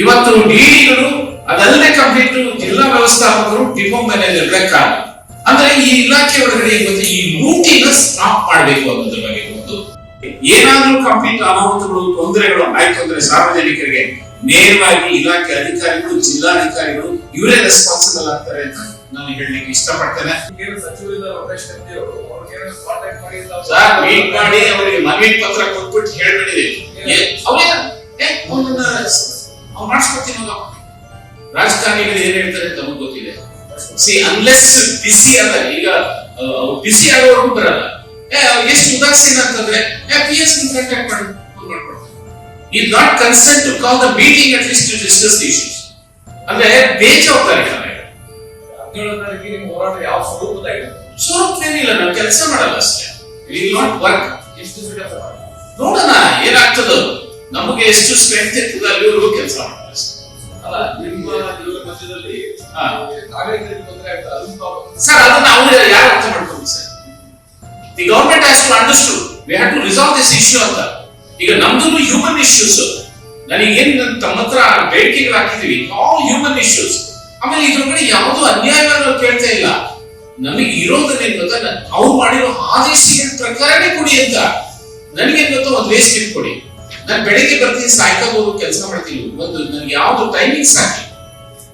ಇವತ್ತು ಡಿಡಿಗಳು ಅದಲ್ಲದೆ ಕಂಪ್ಲೀಟ್ ಜಿಲ್ಲಾ ವ್ಯವಸ್ಥಾಪಕರು ಡಿಪೋ ಮ್ಯಾನೇಜರ್ ಕಾರಣ. ಅಂದ್ರೆ ಈ ಇಲಾಖೆ ಒಳಗಡೆ ಇವತ್ತು ಈ ಲೂಟಿನ ಸ್ಟಾಪ್ ಮಾಡಬೇಕು ಅನ್ನೋದ್ರ ಬಗ್ಗೆ ಒಂದು ಏನಾದ್ರೂ ಕಂಪ್ಲೀಟ್ ಅನಾಹುತಗಳು ತೊಂದರೆಗಳು ಆಯ್ತು ಅಂದ್ರೆ ಸಾರ್ವಜನಿಕರಿಗೆ ನೇರವಾಗಿ ಇಲಾಖೆ ಅಧಿಕಾರಿಗಳು ಜಿಲ್ಲಾಧಿಕಾರಿಗಳು ಇವರೇ ರೆಸ್ಪಾನ್ಸಿಬಲ್ ಆಗ್ತಾರೆ ಅಂತ ನಾನು ಹೇಳಲಿಕ್ಕೆ ಇಷ್ಟಪಡ್ತೇನೆ. ಮೀಟ್ ಮಾಡಿ ಅವರಿಗೆ ಮನವಿ ಪತ್ರ ಕೊಟ್ಬಿಟ್ಟು ಹೇಳ್ಬಿಟ್ಟಿದೆ ಮಾಡಿಸ್ಕೊಡ್ತೀನಿ. ರಾಜಕಾರಣಿಗಳು ಏನ್ ಹೇಳ್ತಾರೆ ಅಂತ ನಮಗೆ ಗೊತ್ತಿದೆ. ಅನ್ಲೆಸ್ ಬಿಸಿ ಅಲ್ಲ, ಈಗ ಬಿಸಿ ಆಗೋವರೆಗೂ ಬರಲ್ಲ. ಎಷ್ಟು ಉದಾಸೀನ ಅಂತಂದ್ರೆ PS ಕಾಂಟ್ಯಾಕ್ಟ್ ಮಾಡ್ಕೊಡ್ತಾರೆ. ಈ not concern to call the meeting at least to discuss the issues. ಅಂದ್ರೆ ಬೇಜವಾಬ್ದಾರಿ ಸ್ವರೂಪೇನಿಲ್ಲ, ನಾವು ಕೆಲಸ ಮಾಡಲ್ಲ ಅಷ್ಟೇ. Will not work. ನೋಡೋಣ ಏನಾಗ್ತದ, ನಮಗೆ ಎಷ್ಟು ಸ್ಟ್ರೆಂತ್ ಇರ್ತದೆ ಅಲ್ಲಿವರೆಗೂ ಕೆಲಸ ಮಾಡಲ್ಲ ಅಷ್ಟೇ. ಸರ್ ಅದನ್ನ ಅವ್ರು ಯಾರು ಅರ್ಥ ಮಾಡ್ಕೊಂಡು sir, the government has to understood we have to resolve this issue ಅಂತ. ಈಗ ನಮ್ದು ಹ್ಯೂಮನ್ ಇಶ್ಯೂಸ್, ನನಗೆ ಏನ್ ತಮ್ಮ ಹತ್ರ ಬೇಡಿಕೆಗಳು ಹಾಕಿದೀವಿ, ಆಲ್ ಹ್ಯೂಮನ್ ಇಶ್ಯೂಸ್. ಆಮೇಲೆ ಇದ್ರೊಳಗಡೆ ಯಾವುದು ಅನ್ಯಾಯವಾಗಿ ನಾವು ಕೇಳ್ತಾ ಇಲ್ಲ. ನಮಗೆ ಇರೋದನ್ನೇನ್ ಗೊತ್ತಾ, ಅವ್ರು ಮಾಡಿರೋ ಆದೇಶಗಳ ಪ್ರಕಾರನೇ ಕೊಡಿ ಅಂತ. ನನಗೇನ್ ಗೊತ್ತಾ, ಒಂದು ವೇಸ್ಟ್ ಇಟ್ ಕೊಡಿ, ನಾನು ಬೆಳಿಗ್ಗೆ ಬರ್ತೀನಿ ಸಾಯಂಕಾಲ ಹೋಗಿ ಕೆಲಸ ಮಾಡ್ತೀನಿ. ಒಂದು ನನಗೆ ಯಾವ್ದು ಟೈಮಿಂಗ್ಸ್ ಹಾಕಿ,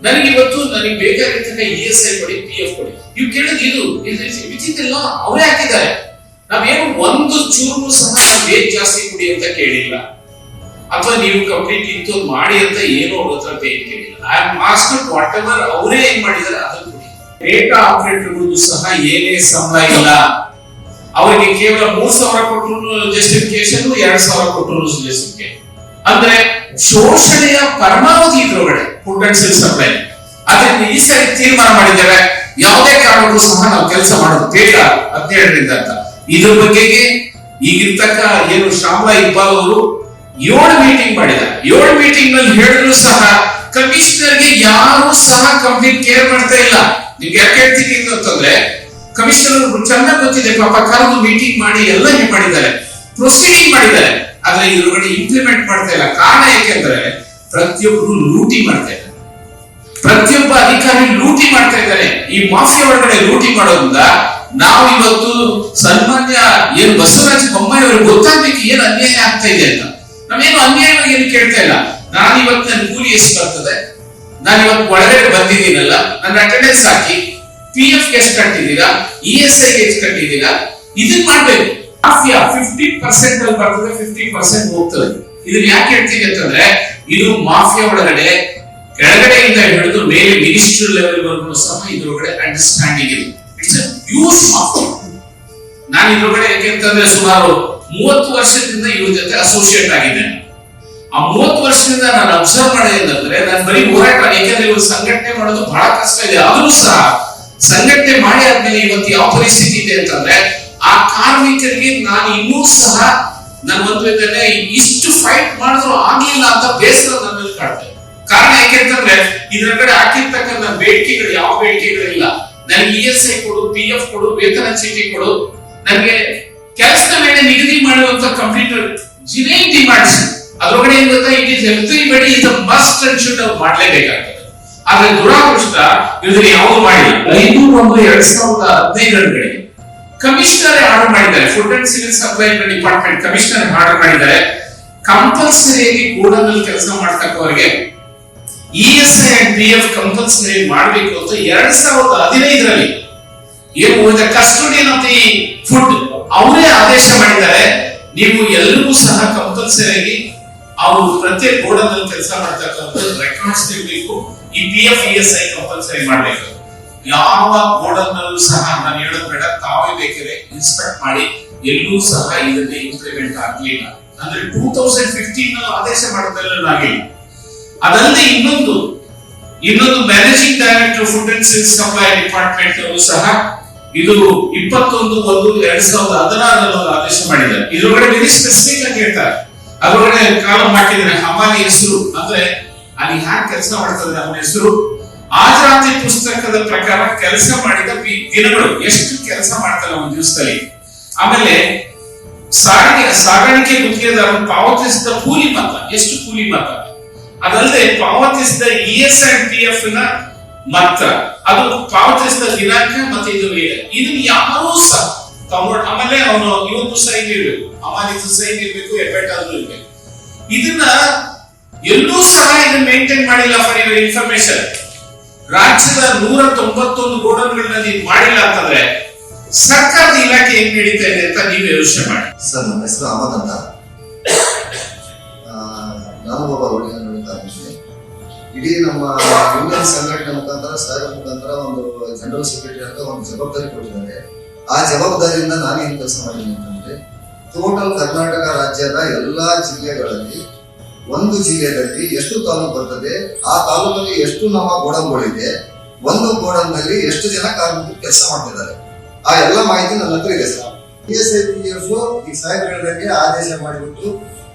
ನನಗೆ ಇವತ್ತು ನನಗೆ ಬೇಕಾಗಿರ್ತಕ್ಕ ESI ಕೊಡಿ, PF ಕೊಡಿ. ಇವು ಕೇಳೋದು ಇದು ವಿಚಿತ್ರ ಅವರೇ ಹಾಕಿದ್ದಾರೆ. ನಾವೇನು ಒಂದು ಚೂರು ಸಹ ವೇಟ್ ಜಾಸ್ತಿ ಕೊಡಿ ಅಂತ ಕೇಳಿಲ್ಲ, ಅಥವಾ ನೀವು ಕಂಪ್ಲೀಟ್ ಇಂಥದ್ದು ಮಾಡಿ ಅಂತ ಏನೋ ಅವ್ರ ಹತ್ರ ಬೇರೆ ಕೇಳಿಲ್ಲ. I am asked what ever ಅವರೇ ಏನ್ ಮಾಡಿದ್ದಾರೆ ಅದನ್ನು ಕೊಡಿ. ಡೇಟಾ ಆಪರೇಟರ್ಗಳಿಗೂ ಸಹ ಏನೇ ಸಂಬಳ ಇಲ್ಲ. ಅವರಿಗೆ ಕೇವಲ 3,000 ಕೊಟ್ಟರು ಜಸ್ಟಿಫಿಕೇಶನ್, 2,000 ಕೊಟ್ಟರು ಜಸ್ಟಿಫಿಕೇಶನ್. ಅಂದ್ರೆ ಶೋಷಣೆಯ ಪರಮಾವಧಿ ಇದ್ರೊಳಗಡೆ ಫುಡ್ ಅಂಡ್ ಸಿವಿಲ್ ಸಪ್ಲೈ. ಅದರಿಂದ ಈ ಸರಿ ತೀರ್ಮಾನ ಮಾಡಿದ್ದೇವೆ, ಯಾವುದೇ ಕಾರಣಕ್ಕೂ ಸಹ ನಾವು ಕೆಲಸ ಮಾಡೋದು ಬೇಡ 17ರಿಂದ ಅಂತ. ಇದ್ರ ಬಗ್ಗೆಗೆ ಈಗಿರ್ತಕ್ಕ ಏನು ಶ್ಯಾಮಲಾ ಇಕ್ಬಾಲ್ ಅವರು 7 ಮೀಟಿಂಗ್ ಮಾಡಿದ್ದಾರೆ. 7 ಮೀಟಿಂಗ್ ನಲ್ಲಿ ಹೇಳಿದ್ರು ಸಹ ಕಮಿಷನರ್ಗೆ ಯಾರು ಸಹ ಕಂಪ್ಲೀಟ್ ಕೇರ್ ಮಾಡ್ತಾ ಇಲ್ಲ. ನಿಮ್ಗೆ ಯಾಕೆ ಹೇಳ್ತೀನಿ ಅಂತಂದ್ರೆ, ಕಮಿಷನರ್ ಚೆನ್ನಾಗಿ ಗೊತ್ತಿದೆ ಪಾಪ, ಕರೆದು ಮೀಟಿಂಗ್ ಮಾಡಿ ಎಲ್ಲ ಮಾಡಿದ್ದಾರೆ, ಪ್ರೊಸೀಡಿಂಗ್ ಮಾಡಿದ್ದಾರೆ. ಆದ್ರೆ ಇದ್ರೊಳಗಡೆ ಇಂಪ್ಲಿಮೆಂಟ್ ಮಾಡ್ತಾ ಇಲ್ಲ. ಕಾರಣ ಯಾಕೆಂದ್ರೆ ಪ್ರತಿಯೊಬ್ಬರು ಲೂಟಿ ಮಾಡ್ತಾ ಇದ್ದಾರೆ, ಪ್ರತಿಯೊಬ್ಬ ಅಧಿಕಾರಿ ಲೂಟಿ ಮಾಡ್ತಾ ಇದ್ದಾರೆ. ಈ ಮಾಫಿಯಾ ಒಳಗಡೆ ಲೂಟಿ ಮಾಡೋದ್ರಿಂದ ನಾವು ಇವತ್ತು ಸನ್ಮಾನ್ಯ ಏನು ಬಸವರಾಜ ಬೊಮ್ಮಾಯಿ ಅವ್ರಿಗೆ ಗೊತ್ತಾಗ್ಬೇಕು ಏನ್ ಅನ್ಯಾಯ ಆಗ್ತಾ ಇದೆ ಅಂತ. ನಾವೇನು ಅನ್ಯಾಯವಾಗಿ ಏನು ಕೇಳ್ತಾ ಇಲ್ಲ. ನಾನಿವತ್ತು ನನ್ನ ಕೂಲಿ ಎಷ್ಟು ಬರ್ತದೆ, ನಾನಿವತ್ತು ಒಳಗಡೆ ಬಂದಿದ್ದೀನಲ್ಲ, ನನ್ನ ಅಟೆಂಡೆನ್ಸ್ ಹಾಕಿ PF ಎಷ್ಟು ಕಟ್ಟಿದ್ದೀರಾ, ESI ಎಷ್ಟು ಕಟ್ಟಿದ್ದೀರಾ, ಇದನ್ನ ಮಾಡ್ಬೇಕು. ಮಾಫಿಯಾ 50% ಅಲ್ಲಿ ಬರ್ತದೆ, 50% ಹೋಗ್ತದೆ. ಇದನ್ನ ಯಾಕೆ ಹೇಳ್ತೀವಿ ಅಂತಂದ್ರೆ, ಇದು ಮಾಫಿಯಾ ಒಳಗಡೆ ಕೆಳಗಡೆಯಿಂದ ಹಿಡಿದು ಮೇಲೆ ಮಿನಿಸ್ಟರ್ ಲೆವೆಲ್ ವರೆಗೂ ಸಹ ಇದ್ರೊಳಗಡೆ ಅಂಡರ್ಸ್ಟ್ಯಾಂಡಿಂಗ್ ಇದೆ. It's a huge mafia. ನಾನು ಇದ್ರೊಳಗಡೆ ಯಾಕೆಂತಂದ್ರೆ ಸುಮಾರು 30 ವರ್ಷದಿಂದ ಇವ್ರ ಜೊತೆ ಅಸೋಸಿಯೇಟ್ ಆಗಿದ್ದೇನೆ. ಆ 30 ವರ್ಷದಿಂದ ನಾನು ಅಬ್ಸರ್ವ್ ಮಾಡಿದ್ರೆ ನಾನು ಬರೀ ಹೋರಾಟ, ಯಾಕೆಂದ್ರೆ ಇವರು ಸಂಘಟನೆ ಮಾಡೋದು ಬಹಳ ಕಷ್ಟ ಇದೆ. ಆದ್ರೂ ಸಹ ಸಂಘಟನೆ ಮಾಡಿ ಆದ್ಮೇಲೆ ಇವತ್ತು ಯಾವ ಪರಿಸ್ಥಿತಿ ಇದೆ ಅಂತಂದ್ರೆ, ಆ ಕಾರ್ಮಿಕರಿಗೆ ನಾನು ಇನ್ನೂ ಸಹ ನನ್ನ ಮದುವೆದಲ್ಲೇ ಇಷ್ಟು ಫೈಟ್ ಮಾಡಿದ್ರು ಆಗ್ಲಿಲ್ಲ ಅಂತ ಬೇಸರ ನನ್ನಲ್ಲಿ ಕಾಡ್ತೇನೆ. ಕಾರಣ ಯಾಕೆಂತಂದ್ರೆ ಇದ್ರ ಕಡೆ ಹಾಕಿರ್ತಕ್ಕಂಥ ಬೇಡಿಕೆಗಳು ಯಾವ ಬೇಡಿಕೆಗಳಿಲ್ಲ. ನನಗೆ ESI ಕೊಡು, PF ಕೊಡು, ವೇತನ ಚೀಟಿ ಕೊಡು, ನನಗೆ ಕೆಲಸದ ಮೇಲೆ ನಿಗದಿ ಮಾಡುವಂತ ಕಂಪ್ಯೂಟರ್ ಜಿನೇನ್ ಡಿಮಾಂಡ್ಸ್. ಅದ್ರೊಳಗಡೆ ಏನ್ ಗೊತ್ತಾ, it is everybody is a must and should ಮಾಡ್ಲೇಬೇಕಾಗ್ತದೆ. ಆದ್ರೆ ದುರಾದೃಷ್ಟ ಇದನ್ನ ಯಾವುದು ಮಾಡಿಲ್ಲ. 5/1/2015 ಕಮಿಷನರ್ ಆರ್ಡರ್ ಮಾಡಿದ್ದಾರೆ. Food and civil supply department commissioner order ಮಾಡಿದ್ದಾರೆ, ಕಂಪಲ್ಸರಿಯಾಗಿ ಗೋಡನ್ನಲ್ಲಿ ಕೆಲಸ ಮಾಡ್ತಕ್ಕವರಿಗೆ ESI ಅಂಡ್ PF ಕಂಪಲ್ಸರಿ ಮಾಡಬೇಕು ಅಂತ 2015ರಲ್ಲಿ ಏನು ಕಸ್ಟೋಡಿಯನ್ ಆಫ್ ದಿ ಫುಡ್ ಅವರೇ ಆದೇಶ ಮಾಡಿದ್ದಾರೆ. ನೀವು ಎಲ್ಲರೂ ಸಹ ಕಂಪಲ್ಸರಿಯಾಗಿ ಅವರು ಪ್ರತ್ಯೇಕ ಗೋಡನ್ನಲ್ಲಿ ಕೆಲಸ ಮಾಡ್ತಕ್ಕಂಥ ರೆಕಾರ್ಡ್ಸ್ ಇರಬೇಕು. ಈ PF ESI ಕಂಪಲ್ಸರಿ ಮಾಡಬೇಕು. ಯಾವ ಗೋಡನ್ನಲ್ಲೂ ಸಹ ನಾನು ಹೇಳೋದು ಬೇಡ, ತಾವೇ ಬೇಕಾದ್ರೆ ಇನ್ಸ್ಪೆಕ್ಟ್ ಮಾಡಿ, ಎಲ್ಲೂ ಸಹ ಇದನ್ನೇ ಇಂಪ್ಲಿಮೆಂಟ್ ಆಗಲಿಲ್ಲ. ಅಂದ್ರೆ 2015 ಆದೇಶ ಮಾಡೋದ್ರಲ್ಲಿ ಆಗಿಲ್ಲ. ಅದಲ್ಲದೆ ಇನ್ನೊಂದು managing director food and civil supply department ಅವರು ಸಹ ಇದು 21/1/2016 ಒಂದು ಆದೇಶ ಮಾಡಿದ್ದಾರೆ. ಇದ್ರೊಳಗಡೆ ವೆರಿ ಸ್ಪೆಸಿಫಿಕ್ ಆಗಿ ಹೇಳ್ತಾರೆ. ಅದ್ರೊಳಗಡೆ ಕಾಲಂ ಹಾಕಿದ್ರೆ ಹಮಾಲಿ ಹೆಸರು, ಅಂದ್ರೆ ಅಲ್ಲಿ ಹ್ಯಾಂಗ್ ಕೆಲಸ ಮಾಡ್ತದೆ ಅವನ ಹೆಸರು, ಹಾಜರಾತಿ ಪುಸ್ತಕದ ಪ್ರಕಾರ ಕೆಲಸ ಮಾಡಿದ ದಿನಗಳು, ಎಷ್ಟು ಕೆಲಸ ಮಾಡ್ತಾನೆ ಒಂದು ದಿವಸದಲ್ಲಿ, ಆಮೇಲೆ ಸಾಗಾಣಿಕೆ ಗುತ್ತಿಗೆದಾರರು ಪಾವತಿಸಿದ ಕೂಲಿ ಮೊತ್ತ, ಎಷ್ಟು ಕೂಲಿ ಮೊತ್ತ, ಅದಲ್ಲದೆ ಪಾವತಿಸಿದ ES&PF ನ ಮೊತ್ತ, ಅದು ಪಾವತಿಸಿದ ದಿನಾಂಕ ಮತ್ತೆ ಇದನ್ನ ಯಾರೂ ಸಹ ತಗೊಂಡು, ಆಮೇಲೆ ಅವನು ಇವತ್ತು ಸೈನ್ ಇರ್ಬೇಕು, ಅಮಾನಿತ ಸೈನ್ ಇರ್ಬೇಕು, ಎಫೆಕ್ಟ್ ಇರ್ಬೇಕು. ಇದನ್ನ ಎಲ್ಲೂ ಸಹ ಇದನ್ನ ಮೇಂಟೈನ್ ಮಾಡಿಲ್ಲ. ಫಾರ್ ಯುವರ್ ಇನ್ಫಾರ್ಮೇಶನ್, ರಾಜ್ಯದ 191 ಗೋಡನ್ಗಳಲ್ಲಿ ಮಾಡಿಲ್ಲ ಅಂತಂದ್ರೆ ಸರ್ಕಾರದ ಇಲಾಖೆ ಹೆಂಗ್ ನಡೀತಾ ಇದೆ ಅಂತ ನೀವು ಯೋಚನೆ ಮಾಡಿ. ಸರ್, ನನ್ನ ಹೆಸರು ಅಹಮದ್ ಅಂತ. ನಾನು ಒಬ್ಬ ರೋಡಿನ ಕಾರ್ಮಿಕ. ಇಡೀ ನಮ್ಮ ಯೂನಿಯನ್ ಸಂಘಟನೆ ಮುಖಾಂತರ, ಸಾಹೇಬ್ ಮುಖಾಂತರ ಒಂದು ಜನರಲ್ ಸೆಕ್ರೆಟರಿ ಅಂತ ಒಂದು ಜವಾಬ್ದಾರಿ ಕೊಟ್ಟಿದ್ದಾರೆ. ಆ ಜವಾಬ್ದಾರಿಯಿಂದ ನಾನೇನು ಕೆಲಸ ಮಾಡಿದ್ದೀನಿ ಅಂತಂದ್ರೆ, ಟೋಟಲ್ ಕರ್ನಾಟಕ ರಾಜ್ಯದ ಎಲ್ಲಾ ಜಿಲ್ಲೆಗಳಲ್ಲಿ ಒಂದು ಜಿಲ್ಲೆಯಲ್ಲಿ ಎಷ್ಟು ತಾಲೂಕು ಬರ್ತದೆ, ಆ ತಾಲೂಕಲ್ಲಿ ಎಷ್ಟು ನಮ್ಮ ಗೋಡನ್ಗಳಿದೆ, ಒಂದು ಗೋಡನ್ನಲ್ಲಿ ಎಷ್ಟು ಜನ ಕಾರ್ಮಿಕರು ಕೆಲಸ ಮಾಡ್ತಿದ್ದಾರೆ, ಆ ಎಲ್ಲ ಮಾಹಿತಿ ನನ್ನ ಹತ್ರ ಇದೆ ಸರ್. ESIPF ಈಗ ಸಾಹೇಬ್ ಹೇಳಿದಂಗೆ ಆದೇಶ ಮಾಡಿಬಿಟ್ಟು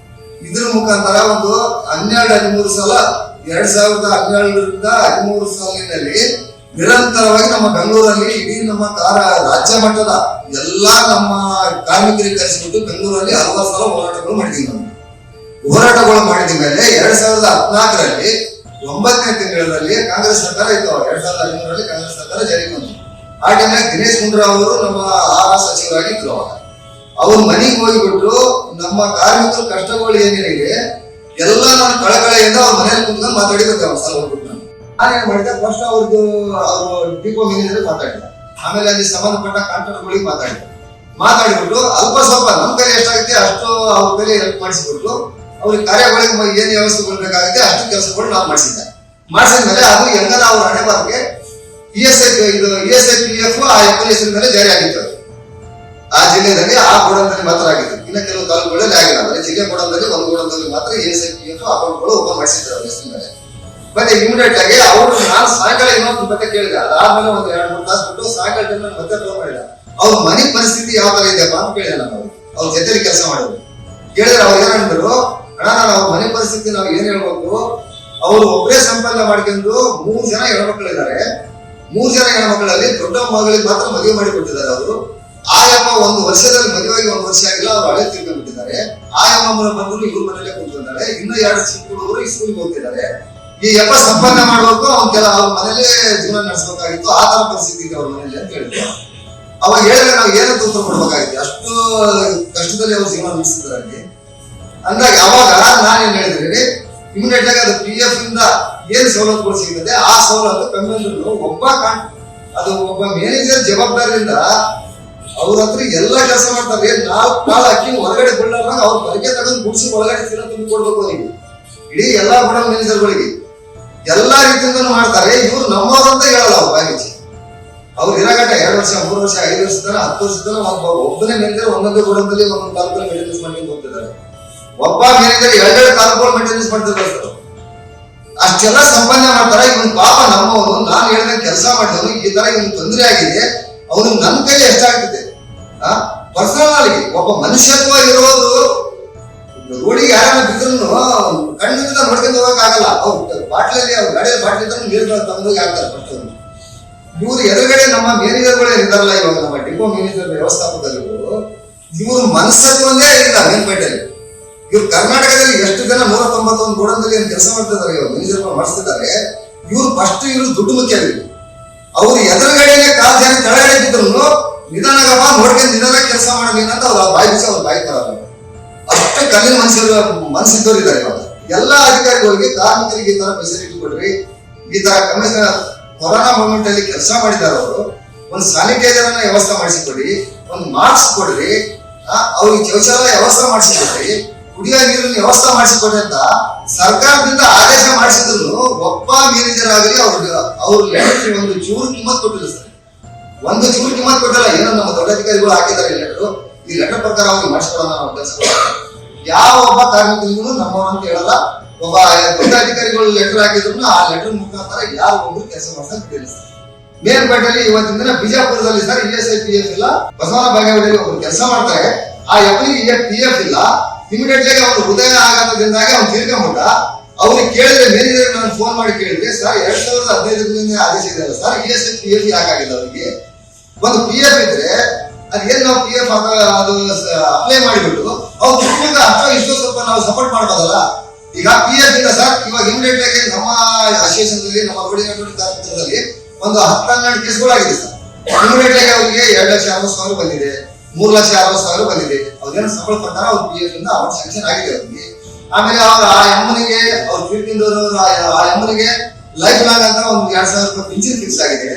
ಇದ್ರ ಮುಖಾಂತರ ಒಂದು 12-13 ಸಲ 2017ರಿಂದ 13 ಸಾಲಿನಲ್ಲಿ ನಿರಂತರವಾಗಿ ನಮ್ಮ ಬೆಂಗಳೂರಲ್ಲಿ ಇಡೀ ನಮ್ಮ ರಾಜ್ಯ ಮಟ್ಟದ ಎಲ್ಲಾ ನಮ್ಮ ಕಾರ್ಮಿಕರಿಗೆ ಕರೆಸಿಬಿಟ್ಟು ಬೆಂಗಳೂರಲ್ಲಿ 60 ಸಲ ಹೋರಾಟಗಳು ಮಾಡಿದೀವಿ. ನಾವು ಹೋರಾಟಗಳು ಮಾಡಿದ ಮೇಲೆ 2014ರಲ್ಲಿ 9ನೇ ತಿಂಗಳಲ್ಲಿ ಕಾಂಗ್ರೆಸ್ ಸರ್ಕಾರ ಇತ್ತು. 2013ರಲ್ಲಿ ಕಾಂಗ್ರೆಸ್ ಸರ್ಕಾರ ಜಾರಿಗೆ ಬಂತು. ಆ ಟೈಮ್ನಾಗ ದಿನೇಶ್ ಗುಂಡೂರಾವ್ ಅವರು ನಮ್ಮ ಆಹಾರ ಸಚಿವರಾಗಿದ್ರು. ಅವ್ರ ಮನೆಗೆ ಹೋಗಿಬಿಟ್ಟು ನಮ್ಮ ಕಾರ್ಮಿಕರ ಕಷ್ಟಗಳು ಏನೇನಿದೆ ಎಲ್ಲ ನಾನು ಕಳಕಳೆಯಿಂದ ಅವ್ರ ಮನೇಲಿ ಕುಂತ್ಕೊಂಡು ಮಾತಾಡಿದ್ದೆ. ಅವ್ರ ಸಲ ಹೋಗ್ಬಿಟ್ಟು ನಾನೇನ್ ಮಾಡಿದೆ, ಫಸ್ಟ್ ಅವ್ರದ್ದು ಡಿಪೋ ಮ್ಯಾನೇಜರ್ ಮಾತಾಡಿದೆ, ಆಮೇಲೆ ಅಲ್ಲಿ ಸಂಬಂಧಪಟ್ಟ ಕಾಂಟ್ರಾಕ್ಟರ್ಗಳಿಗೆ ಮಾತಾಡಿಬಿಟ್ಟು ಅಲ್ಪ ಸ್ವಲ್ಪ ನಮ್ಮ ಕೈ ಎಷ್ಟಾಗುತ್ತೆ ಅಷ್ಟು ಅವ್ರ ಕೈಲಿ ಹೆಲ್ಪ್ ಮಾಡಿಸಿಬಿಟ್ಟು ಅವ್ರಿಗೆ ಕಾರ್ಯಗಳಿಗೆ ಏನ್ ವ್ಯವಸ್ಥೆ ಕೊಡ್ಬೇಕಾಗುತ್ತೆ ಅಷ್ಟು ಕೆಲಸಗಳು ನಾನು ಮಾಡಿಸಿದ್ಮೇಲೆ ಅದು ಹೆಂಗನ ಅವ್ರ ಹಣೆ ಬಾರ್ಗೆ ESIPF ಆ ಹೆಸರಿನ ಮೇಲೆ ಜಾರಿ ಆಗಿತ್ತು. ಆ ಜಿಲ್ಲೆಯಲ್ಲಿ ಆ ಗೋಡನ್ದಲ್ಲಿ ಮಾತ್ರ ಆಗಿತ್ತು. ಇನ್ನು ಕೆಲವು ತಾಲೂಕುಗಳಲ್ಲಿ ಆಗಿಲ್ಲ. ಅಂದ್ರೆ ಜಿಲ್ಲೆ ಗೋಡನ್ದಲ್ಲಿ ಒಂದು ಗೋಡನ್ದಲ್ಲಿ ಮಾತ್ರ ESIPF ಅಕೌಂಟ್ಗಳು ಓಪನ್ ಮಾಡಿಸಿದ್ದಾರೆ ಅವ್ರ ಹೆಸರಿನ ಮೇಲೆ. ಮತ್ತೆ ಇಮಿಡಿಯೇಟ್ ಆಗಿ ಅವರು, ನಾನು ಸಾಯಂಕಾಲ ಇನ್ನೊಂದು ಮತ್ತೆ ಕೇಳಿದೆ, ಅದಾದ್ಮೇಲೆ ಒಂದು 2-3 ತಾಸು ಬಿಟ್ಟು ಸಾಯಂಕಾಲ ಟೈಮ್ ಮತ್ತೆ ಫೋನ್ ಮಾಡಿಲ್ಲ. ಅವ್ರ ಮನೆ ಪರಿಸ್ಥಿತಿ ಯಾವ ತರ ಇದೆಯಪ್ಪ ಅಂತ ಕೇಳಿದೆ ನಾನು. ಅವ್ರ ಜೊತೆಲಿ ಕೆಲಸ ಮಾಡಿದ್ರು. ಕೇಳಿದ್ರೆ ಅವ್ರು ಏನಂದ್ರು, ಅಣ್ಣ ನಾನು ಅವ್ರ ಮನೆ ಪರಿಸ್ಥಿತಿ ನಾವು ಏನ್ ಹೇಳ್ಬೇಕು, ಅವರು ಒಬ್ಬರೇ ಸಂಪಾದನೆ ಮಾಡ್ಕೊಂಡು 3 ಜನ ಹೆಣ್ಮಕ್ಳಿದ್ದಾರೆ. 3 ಜನ ಹೆಣ್ಮಕ್ಳಲ್ಲಿ ದೊಡ್ಡ ಮಗಳಿಗೆ ಮಾತ್ರ ಮದುವೆ ಮಾಡಿ ಕೊಟ್ಟಿದ್ದಾರೆ ಅವರು. ಆ ಯಮ್ಮ 1 ವರ್ಷದಲ್ಲಿ ಮದುವೆಯಾಗಿ 1 ವರ್ಷ ಆಗಿಲ್ಲ, ಅವ್ರು ಹಳೆ ತಿಳ್ಕೊಂಡ್ಬಿಟ್ಟಿದ್ದಾರೆ. ಆ ಯಮ್ಮ ಬಂದ್ರು ಇವ್ರ ಮನೇಲೆ ಕೂತ್ಕೊಂಡಿದ್ದಾರೆ. ಇನ್ನು 2 ಚಿಕ್ಕ ಹುಡುಗರು ಸ್ಕೂಲ್ಗೆ ಹೋಗ್ತಿದ್ದಾರೆ. ಈ ಯಪ್ಪ ಸಂಪಾದನೆ ಮಾಡ್ಬೇಕು, ಅವ್ರ ಮನೇಲೆ ಜೀವನ ನಡೆಸಬೇಕಾಗಿತ್ತು. ಆ ತರ ಪರಿಸ್ಥಿತಿ ಇದೆ ಅವ್ರ ಮನೇಲಿ ಅಂತ ಹೇಳಿದ್ರು. ಅವಾಗ ಹೇಳಿದ್ರೆ ನಾವು ಏನಂತ ಉತ್ತರ ಕೊಡ್ಬೇಕಾಗಿತ್ತು, ಅಷ್ಟು ಕಷ್ಟದಲ್ಲಿ ಅವ್ರ ಜೀವನ ನಡೆಸ್ತಿದ್ದಾರೆ ಅಂದಾಗ ಅವಾಗ ನಾನೇನ್ ಹೇಳಿದ್ರೆ, ಇಮಿಡಿಯೇಟ್ ಆಗಿ ಅದು PF ಇಂದ ಏನ್ ಸವಲತ್ತುಗಳು ಸಿಗುತ್ತೆ ಆ ಸವಲತ್ತು ಕಮ್ಮಿಂದ್ರು ಒಬ್ಬ ಮ್ಯಾನೇಜರ್ ಜವಾಬ್ದಾರಿಯಿಂದ ಅವ್ರ ಹತ್ರ ಎಲ್ಲಾ ಕೆಲಸ ಮಾಡ್ತಾರೆ. 4 ಕಾಳು ಅಕ್ಕಿ ಹೊರಗಡೆ ಬಿಡಲಾರ್ದಾಗ ಅವ್ರ ಹೊರಗೆ ತಗೊಂಡು ಗುಡಿಸಿ ಒಳಗಡೆ ಚೀಲ ತುಂಬಿ ಕೊಡ್ಬೇಕು ಅವರಿಗೆ. ಇಡೀ ಎಲ್ಲಾ ಗೋಡನ್ ಮ್ಯಾನೇಜರ್ಗಳಿಗೆ ಎಲ್ಲಾ ರೀತಿಯಿಂದ ಮಾಡ್ತಾರೆ. ಇವ್ರು ನಮ್ಮವ್ರಂತ ಹೇಳಲ್ಲ. ಅವ್ರ ಬಾಗಿಸಿ ಅವ್ರು ಇರಗಟ್ಟ 2 ವರ್ಷ 3 ವರ್ಷ 5 ವರ್ಷ ತನ 10 ವರ್ಷ ತನ ಒಬ್ಬನೇ ಮ್ಯಾನೇಜರ್ ಒಂದೊಂದು ಗೋಡನ್ದಲ್ಲಿ ಒಂದೊಂದು ತಾಲೂಕಲ್ಲಿ ಮೇಂಟೆನೆನ್ಸ್ ಮಾಡ್ಕೊಂಡು ಹೋಗ್ತಿದ್ದಾರೆ. ಒಬ್ಬ ಮ್ಯಾನೇಜರ್ 2 ತಾಲೂಕುಗಳು ಮೇಂಟೆನೆನ್ಸ್ ಮಾಡ್ತಿರ್ತಾರೆ. ಅಷ್ಟೆಲ್ಲ ಸಂಪಾದನೆ ಮಾಡ್ತಾರೆ. ಇವನ್ ಪಾಪ ನಮ್ಮವನು, ನಾನು ಹೇಳಿದ ಕೆಲಸ ಮಾಡಿದವನು ಈ ತರ ಇವನ್ ತೊಂದರೆ ಆಗಿದೆ, ಅವನು ನನ್ನ ಕೈಲಿ ಎಷ್ಟಾಗ್ತಿದೆ. ಪರ್ಸನಲ್ ಆಗಿ ಒಬ್ಬ ಮನುಷ್ಯತ್ವ ಇರೋದು ರೋಡಿಗೆ ಯಾರನ್ನ ಬಿದ್ರು ಕಣ್ಣಿಂದ ನೋಡ್ಕೊಂಡು ಹೋಗಕ್ ಆಗಲ್ಲ. ಅವ್ರು ಬಾಟ್ಲಲ್ಲಿ ಅವ್ರ ಗಾಡಿಯಲ್ಲಿ ಬಾಟ್ಲಿ ಇದ್ರೆ ನೀರು ತಗೊಂಡೋಗಿ ಹಾಕ್ತಾರೆ. ಫಸ್ಟ್ ಇವ್ರು ಎದುರುಗಡೆ ನಮ್ಮ ಮ್ಯಾನೇಜರ್ಗಳು ಏನಿದಾರಲ್ಲ, ಇವಾಗ ನಮ್ಮ ಡಿಪೋ ಮ್ಯಾನೇಜರ್ ವ್ಯವಸ್ಥಾಪಕರು, ಇವ್ರು ಮನಸ್ಸತ್ವನೇ ಇಲ್ಲ ಮೇಲ್ಪೇಟೆಯಲ್ಲಿ. ಇವ್ರು ಕರ್ನಾಟಕದಲ್ಲಿ ಎಷ್ಟು ಜನ 191 ಗೋಡನ್ದಲ್ಲಿ ಏನ್ ಕೆಲಸ ಮಾಡ್ತಿದ್ದಾರೆ, ಇವಾಗ ಮ್ಯಾನೇಜರ್ ಮಾಡಿಸ್ತಿದ್ದಾರೆ. ಇವ್ರು ಫಸ್ಟ್ ಇವ್ರು ದುಡ್ಡು ಮುಖ್ಯ ಆಗಿತ್ತು. ಅವ್ರು ಎದುರುಗಡೆನೆ ಕಾಲ್ ಜಾರಿ ತಳಗಡೆ ಬಿದ್ರು ನಿಧಾನಗಪ್ಪ ನೋಡ್ಕೊಂಡು ನಿಧಾನ ಕೆಲಸ ಮಾಡಲಿ ಅಂತ ಅವ್ರ ಬಾಯಿ ಬಿಸಿ ಅವ್ರ ಬಾಯಿ ಬರಲ್ಲ. ಅಷ್ಟು ಕಲ್ಲಿನ ಮನಸ್ಸಿದ್ದವ್ರು ಇದ್ದಾರೆ. ಇವಾಗ ಎಲ್ಲಾ ಅಧಿಕಾರಿಗಳಿಗೆ ಕಾರ್ಮಿಕರಿಗೆ ಈ ತರ ಫೆಸಿಲಿಟಿ ಕೊಡ್ರಿ, ಈ ತರ ಕಮಿಷನರ್ ಕೊರೋನಾ ಮೂಮೆಂಟ್ ಅಲ್ಲಿ ಕೆಲಸ ಮಾಡಿದ್ದಾರೆ. ಅವರು ಒಂದು ಸ್ಯಾನಿಟೈಸರ್ ಅನ್ನ ವ್ಯವಸ್ಥೆ ಮಾಡಿಸಿಕೊಡಿ, ಒಂದು ಮಾಸ್ಕ್ ಕೊಡ್ರಿ, ಅವ್ರಿಗೆ ಶೌಚಾಲಯ ವ್ಯವಸ್ಥೆ ಮಾಡಿಸಿಕೊಡ್ರಿ, ಕುಡಿಯೋ ನೀರಿನ ವ್ಯವಸ್ಥೆ ಮಾಡಿಸಿಕೊಡ್ರಿ ಅಂತ ಸರ್ಕಾರದಿಂದ ಆದೇಶ ಮಾಡಿಸಿದ್ರು ಒಬ್ಬ ಮ್ಯಾನೇಜರ್ ಆಗಲಿ ಅವ್ರ ಲೆಟರ್ ಒಂದು ಚೂರು ಕಿಮ್ಮತ್ ಕೊಟ್ಟಿಲ್ಲ ಸರ್. ಒಂದು ಚೂರು ಕಿಮ್ಮತ್ ಕೊಟ್ಟಿಲ್ಲ. ಏನೋ ನಮ್ಮ ದೊಡ್ಡ ಅಧಿಕಾರಿಗಳು ಹಾಕಿದ್ದಾರೆ ಲೆಟರ್, ಈ ಲೆಟರ್ ಪ್ರಕಾರ ಅವ್ರಿಗೆ ಮಾಡಿಸ್ಕೊಳ್ಳೋಣ ನಾವು ಕೆಲಸ. ಯಾವ ಒಬ್ಬ ಕಾರ್ಮಿಕರಿಗೂ ನಮ್ಮವ್ರು ಅಂತ ಹೇಳಲ್ಲ. ಒಬ್ಬ ದೊಡ್ಡ ಅಧಿಕಾರಿಗಳು ಲೆಟರ್ ಹಾಕಿದ್ರು ಆ ಲೆಟರ್ ಮುಖಾಂತರ ಯಾವ ಒಬ್ರು ಕೆಲಸ ಮಾಡ್ಸಕ್ ಬಿಟ್ಟಿಲ್ಲ ಸರ್. ಮೇಲ್ಪೇಟೆಯಲ್ಲಿ ಇವತ್ತಿನ ದಿನ ಬಿಜಾಪುರದಲ್ಲಿ ಸರ್ ESIPF ಇಲ್ಲ, ಬಸವನ ಬಾಗೇವಾಡಿಯಲ್ಲಿ ಒಬ್ರು ಕೆಲಸ ಮಾಡ್ತಾರೆ, ಆ ಎಫ್ನಿಗೆ PF ಇಲ್ಲ. ಇಮಿಡಿಯೇಟ್ಲಿ ಅವ್ರು ಹೃದಯ ಆಘಾತದಿಂದಾಗಿ ಅವ್ನು ತೀರ್ಕೊಂಡ್ಬಿಟ್ಟ. ಅವ್ರಿಗೆ ಕೇಳಿದ್ರೆ ಮೇನೇಜರ್ ನಾನು ಫೋನ್ ಮಾಡಿ ಕೇಳಿದ್ರೆ ಸರ್ 2015 ಆದೇಶ ಇದೆಯಲ್ಲ ಸರ್, ESIPF ಯಾಕಾಗಿಲ್ಲ ಅವರಿಗೆ? ಒಂದು PF ಇದ್ರೆ ಅದೇನ್ ನಾವು PF ಅದು ಅಪ್ಲೈ ಮಾಡಿಬಿಟ್ಟು ಅವ್ರು ಅಷ್ಟೋ ಇಷ್ಟೋ ಸ್ವಲ್ಪ ನಾವು ಸಪೋರ್ಟ್ ಮಾಡ್ಬೋದಲ್ಲ. ಈಗ PF ಇಲ್ಲ ಸರ್, ಇವಾಗ ಇಮಿಡಿಯೇಟ್ ಆಗಿ ನಮ್ಮ ಅಸೋಸಿಯೇಷನ್ ನಮ್ಮ ರೋಡಿ ಕಾರ್ಯಕ್ರಮದಲ್ಲಿ ಒಂದು 10-12 ಕೇಸ್ಗಳಾಗಿದೆ ಸರ್. ಇಮಿಡಿಯೇಟ್ ಆಗಿ ಅವರಿಗೆ 2,60,000 ಬಂದಿದೆ, 3,60,000 ಬಂದಿದೆ. ಅವ್ರೇನು ಸಂಬಳ ಕೊಟ್ಟಾರ ಅವ್ರ PF ಇಂದ ಅವ್ರ ಸ್ಯಾಂಕ್ಷನ್ ಆಗಿದೆ ಅವ್ರಿಗೆ. ಆಮೇಲೆ ಅವ್ರ ಆ ಎಮ್ಮನಿಗೆ ಅವ್ರ ತೀರ್ಕೊಂಡವರು ಆ ಎಮ್ಮನಿಗೆ ಲೈಫ್ ಲಾಂಗ್ ಅಂತ ಒಂದು 2,000 ರೂಪಾಯಿ ಪಿಂಚನ್ ಫಿಕ್ಸ್ ಆಗಿದೆ.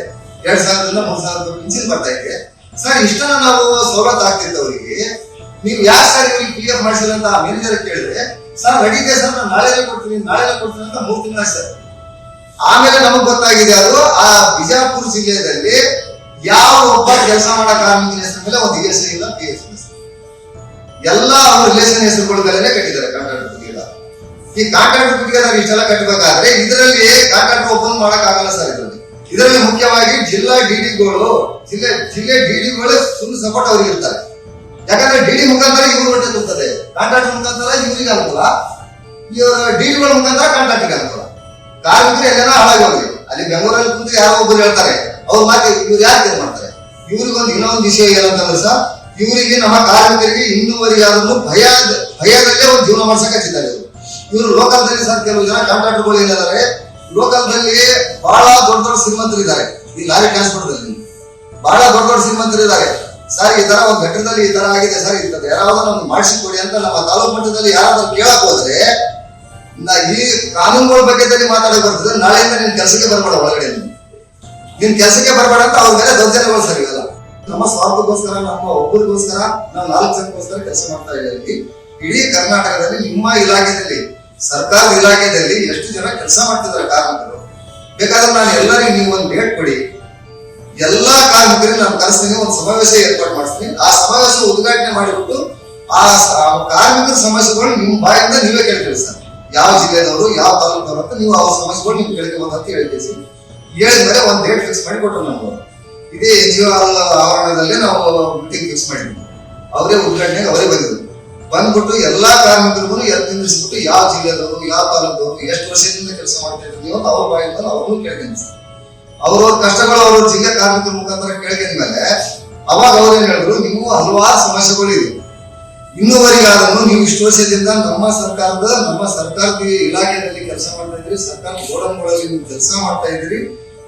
2,000ರಿಂದ 3,000 ರೂಪಾಯಿ ಪಿಂಚನ್ ಬರ್ತಾ ಇದೆ ಸರ್. ಇಷ್ಟನ್ನ ನಾವು ಸವಲತ್ತು ಆಗ್ತಿತ್ತು ಅವರಿಗೆ. ನೀವು ಯಾಕೆ ಸರ್ ಇವ್ರಿಗೆ PF ಮಾಡಿಸಿಲ್ಲ ಅಂತ ಮ್ಯಾನೇಜರ್ ಕೇಳಿದ್ರೆ ಸರ್ ರೆಡಿ ಇದೆ ಸರ್, ನಾನು ನಾಳೆ ಕೊಡ್ತೀನಿ ಅಂತ 3 ತಿಂಗಳ ಸರ್. ಆಮೇಲೆ ನಮಗ್ ಗೊತ್ತಾಗಿದೆ ಅದು ಆ ಬಿಜಾಪುರ ಜಿಲ್ಲೆಯಲ್ಲಿ ಯಾವ ಒಬ್ಬ ಕೆಲಸ ಮಾಡೋ ಕಾರ್ಮಿಕನ ಹೆಸರು ಮೇಲೆ ಒಂದು ESI ಇಲ್ಲ, PF ಇಲ್ಲ ಸರ್. ಎಲ್ಲ ಅವ್ರ ರಿಲೇಷನ್ ಹೆಸರುಗಳಲ್ಲೇ ಕಟ್ಟಿದ್ದಾರೆ ಕಾಂಟ್ರಾಕ್ಟರ್ ಗುತ್ತಿಗೆದಾರ. ಈ ಕಾಂಟ್ರಾಕ್ಟರ್ ಗುತ್ತಿಗೆದಾರ ಇಷ್ಟೆಲ್ಲ ಕಟ್ಟಬೇಕಾದ್ರೆ ಇದರಲ್ಲಿ ಕಾಂಟ್ರಾಕ್ಟರ್ ಓಪನ್ ಮಾಡಕ್ ಆಗಲ್ಲ ಸರ್. ಇದರಲ್ಲಿ ಮುಖ್ಯವಾಗಿ ಜಿಲ್ಲಾ ಡಿಡಿಗಳು ಜಿಲ್ಲೆ ಡಿಡಿಗಳು ಫುಲ್ ಸಪೋರ್ಟ್ ಅವ್ರಿಗೆ ಇರ್ತಾರೆ. ಯಾಕಂದ್ರೆ ಡಿಡಿ ಮುಖಾಂತರ ಇವ್ರು ಹೊಟ್ಟೆ ತುಂಬುತ್ತದೆ, ಕಾಂಟ್ರಾಕ್ಟರ್ ಮುಖಾಂತರ ಇವ್ರಿಗೆ ಅನುಕೂಲ, ಡಿಡಿಗಳ ಮುಖಾಂತರ ಕಾಂಟ್ರಾಕ್ಟರ್ಗೆ ಅನುಕೂಲ. ಕಾರ್ಮಿಕರು ಎಲ್ಲಾನ ಹಾಳಾಗೋಗಿ ಅಲ್ಲಿ ಬೆಂಗಳೂರಲ್ಲಿ ಕುಂತು ಯಾರೋ ಒಬ್ಬರು ಹೇಳ್ತಾರೆ, ಅವ್ರ ಮಾತು ಇವ್ರು ಯಾಕೆ ಮಾಡ್ತಾರೆ? ಇವ್ರಿಗೊಂದು ಇನ್ನೊಂದು ವಿಷಯ ಏನಂತಂದ್ರೆ ಸರ್, ಇವರಿಗೆ ನಮ್ಮ ಕಾರ್ಮಿಕರಿಗೆ ಇನ್ನೂವರೆಗಾದ್ರೂ ಭಯದಲ್ಲೇ ಒಂದು ಜೀವನ ಮಾಡ್ಸಕ್ ಹಚ್ಚಿದ್ದಾರೆ ಇವರು. ಲೋಕಲ್ದಲ್ಲಿ ಸರ್ ಕೆಲವು ಜನ ಕಾಂಟ್ರಾಕ್ಟರ್ಗಳು ಏನಿದ್ದಾರೆ, ಲೋಕಲ್ದಲ್ಲಿ ಬಹಳ ದೊಡ್ಡ ಶ್ರೀಮಂತರು ಇದ್ದಾರೆ. ಈ ಲಾರಿ ಟ್ರಾನ್ಸ್ಪೋರ್ಟ್ ಬಹಳ ದೊಡ್ಡ ಶ್ರೀಮಂತರು ಇದ್ದಾರೆ ಸರ್. ಈ ತರ ಒಂದು ಘಟನೆದಲ್ಲಿ ಈ ತರ ಆಗಿದೆ ಸರ್, ಇಂಥದ್ದು ಯಾರಾದ್ರೂ ನಮ್ಗೆ ಮಾಡಿಸಿಕೊಡಿ ಅಂತ ನಮ್ಮ ತಾಲೂಕು ಮಟ್ಟದಲ್ಲಿ ಯಾರಾದ್ರೂ ಕೇಳಕ್ ಹೋದ್ರೆ ಈ ಕಾನೂನುಗಳ ಬಗ್ಗೆ ಮಾತಾಡಕ್ ಬರ್ತದೆ. ನಾಳೆಯಿಂದ ನಿನ್ ಕೆಲಸಕ್ಕೆ ಬರ್ಬೇಡ, ಒಳಗಡೆ ನಿನ್ ಕೆಲಸಕ್ಕೆ ಬರ್ಬೇಡ ಅಂತ ಅವ್ರ ಮೇಲೆ ದೌರ್ಜನ್ಯಗಳು ಸರ್. ಇವೆಲ್ಲ ನಮ್ಮ ಸ್ವಾರ್ಥಕ್ಕೋಸ್ಕರ, ನಮ್ಮ ಒಬ್ಬರಿಗೋಸ್ಕರ ನಾವು 4 ಜನಕ್ಕೋಸ್ಕರ ಕೆಲಸ ಮಾಡ್ತಾ ಇದ್ದೀವಿ. ಇಡೀ ಕರ್ನಾಟಕದಲ್ಲಿ ನಿಮ್ಮ ಇಲಾಖೆಯಲ್ಲಿ, ಸರ್ಕಾರದ ಇಲಾಖೆಯಲ್ಲಿ ಎಷ್ಟು ಜನ ಕೆಲಸ ಮಾಡ್ತಿದ್ದಾರೆ ಕಾರ್ಮಿಕರು? ಬೇಕಾದ್ರೆ ನಾನು ಎಲ್ಲರಿಗೂ ನೀವು ಒಂದು ಡೇಟ್ ಕೊಡಿ, ಎಲ್ಲಾ ಕಾರ್ಮಿಕರಿಗೆ ನಾನು ಕರೆಸ್ತೀನಿ, ಒಂದು ಸಮಾವೇಶ ಏರ್ಪಾಡು ಮಾಡಿಸ್ತೀನಿ. ಆ ಸಮಾವೇಶ ಉದ್ಘಾಟನೆ ಮಾಡಿಬಿಟ್ಟು ಆ ಕಾರ್ಮಿಕರ ಸಮಸ್ಯೆಗಳು ನಿಮ್ಮ ಬಾಯಿಂದ ನೀವೇ ಕೇಳ್ತೀವಿ ಸರ್. ಯಾವ ಜಿಲ್ಲೆದವರು, ಯಾವ ತಾಲೂಕದವರು ಅಂತ ನೀವು ಅವ್ರ ಸಮಸ್ಯೆಗಳು ನೀವು ಕೇಳ್ಕೊಬೋದು ಅಂತ ಹೇಳ್ತೀವಿ. ಹೇಳಿದ್ಮೇಲೆ ಒಂದು ಡೇಟ್ ಫಿಕ್ಸ್ ಮಾಡಿ ಕೊಟ್ಟರು ನಮ್ಗೆ. ಇದೇ NGO ಆವರಣದಲ್ಲಿ ನಾವು ಮೀಟಿಂಗ್ ಫಿಕ್ಸ್ ಮಾಡಿದ್ವಿ. ಅವರೇ ಉದ್ಘಾಟನೆಗೆ ಅವರೇ ಬಂದ್ಬಿಟ್ಟು ಎಲ್ಲಾ ಕಾರ್ಮಿಕರಿಗೂ ನಿಂದಿಸ್ಬಿಟ್ಟು ಯಾವ ಜಿಲ್ಲೆದವರು, ಯಾವ ತಾಲೂಕದವರು, ಎಷ್ಟು ವರ್ಷದಿಂದ ಕೆಲಸ ಮಾಡ್ತಾ ಇದ್ರು ನೀವು ಅವ್ರ ಬಾಯಿಂದ ಅವ್ರನ್ನೂ ಕೇಳ್ತೀನಿ ಸರ್. ಅವ್ರವ್ರ ಕಷ್ಟಗಳು ಅವ್ರ ಜಿಲ್ಲೆ ಕಾರ್ಮಿಕರ ಮುಖಾಂತರ ಕೇಳ್ಕೊಂಡ್ಮೇಲೆ ಅವಾಗ ಅವ್ರೇನ್ ಹೇಳಿದ್ರು, ನೀವು ಹಲವಾರು ಸಮಸ್ಯೆಗಳು ಇದೆ, ಇನ್ನೂವರೆಗಾದ್ರೂ ನೀವು ಇಷ್ಟು ವರ್ಷದಿಂದ ನಮ್ಮ ಸರ್ಕಾರದ ಇಲಾಖೆಯಲ್ಲಿ ಕೆಲಸ ಮಾಡ್ತಾ ಇದ್ರಿ, ಸರ್ಕಾರ ಗೋಡನ್ಗಳಲ್ಲಿ ನೀವು ಕೆಲಸ ಮಾಡ್ತಾ ಇದ್ರಿ,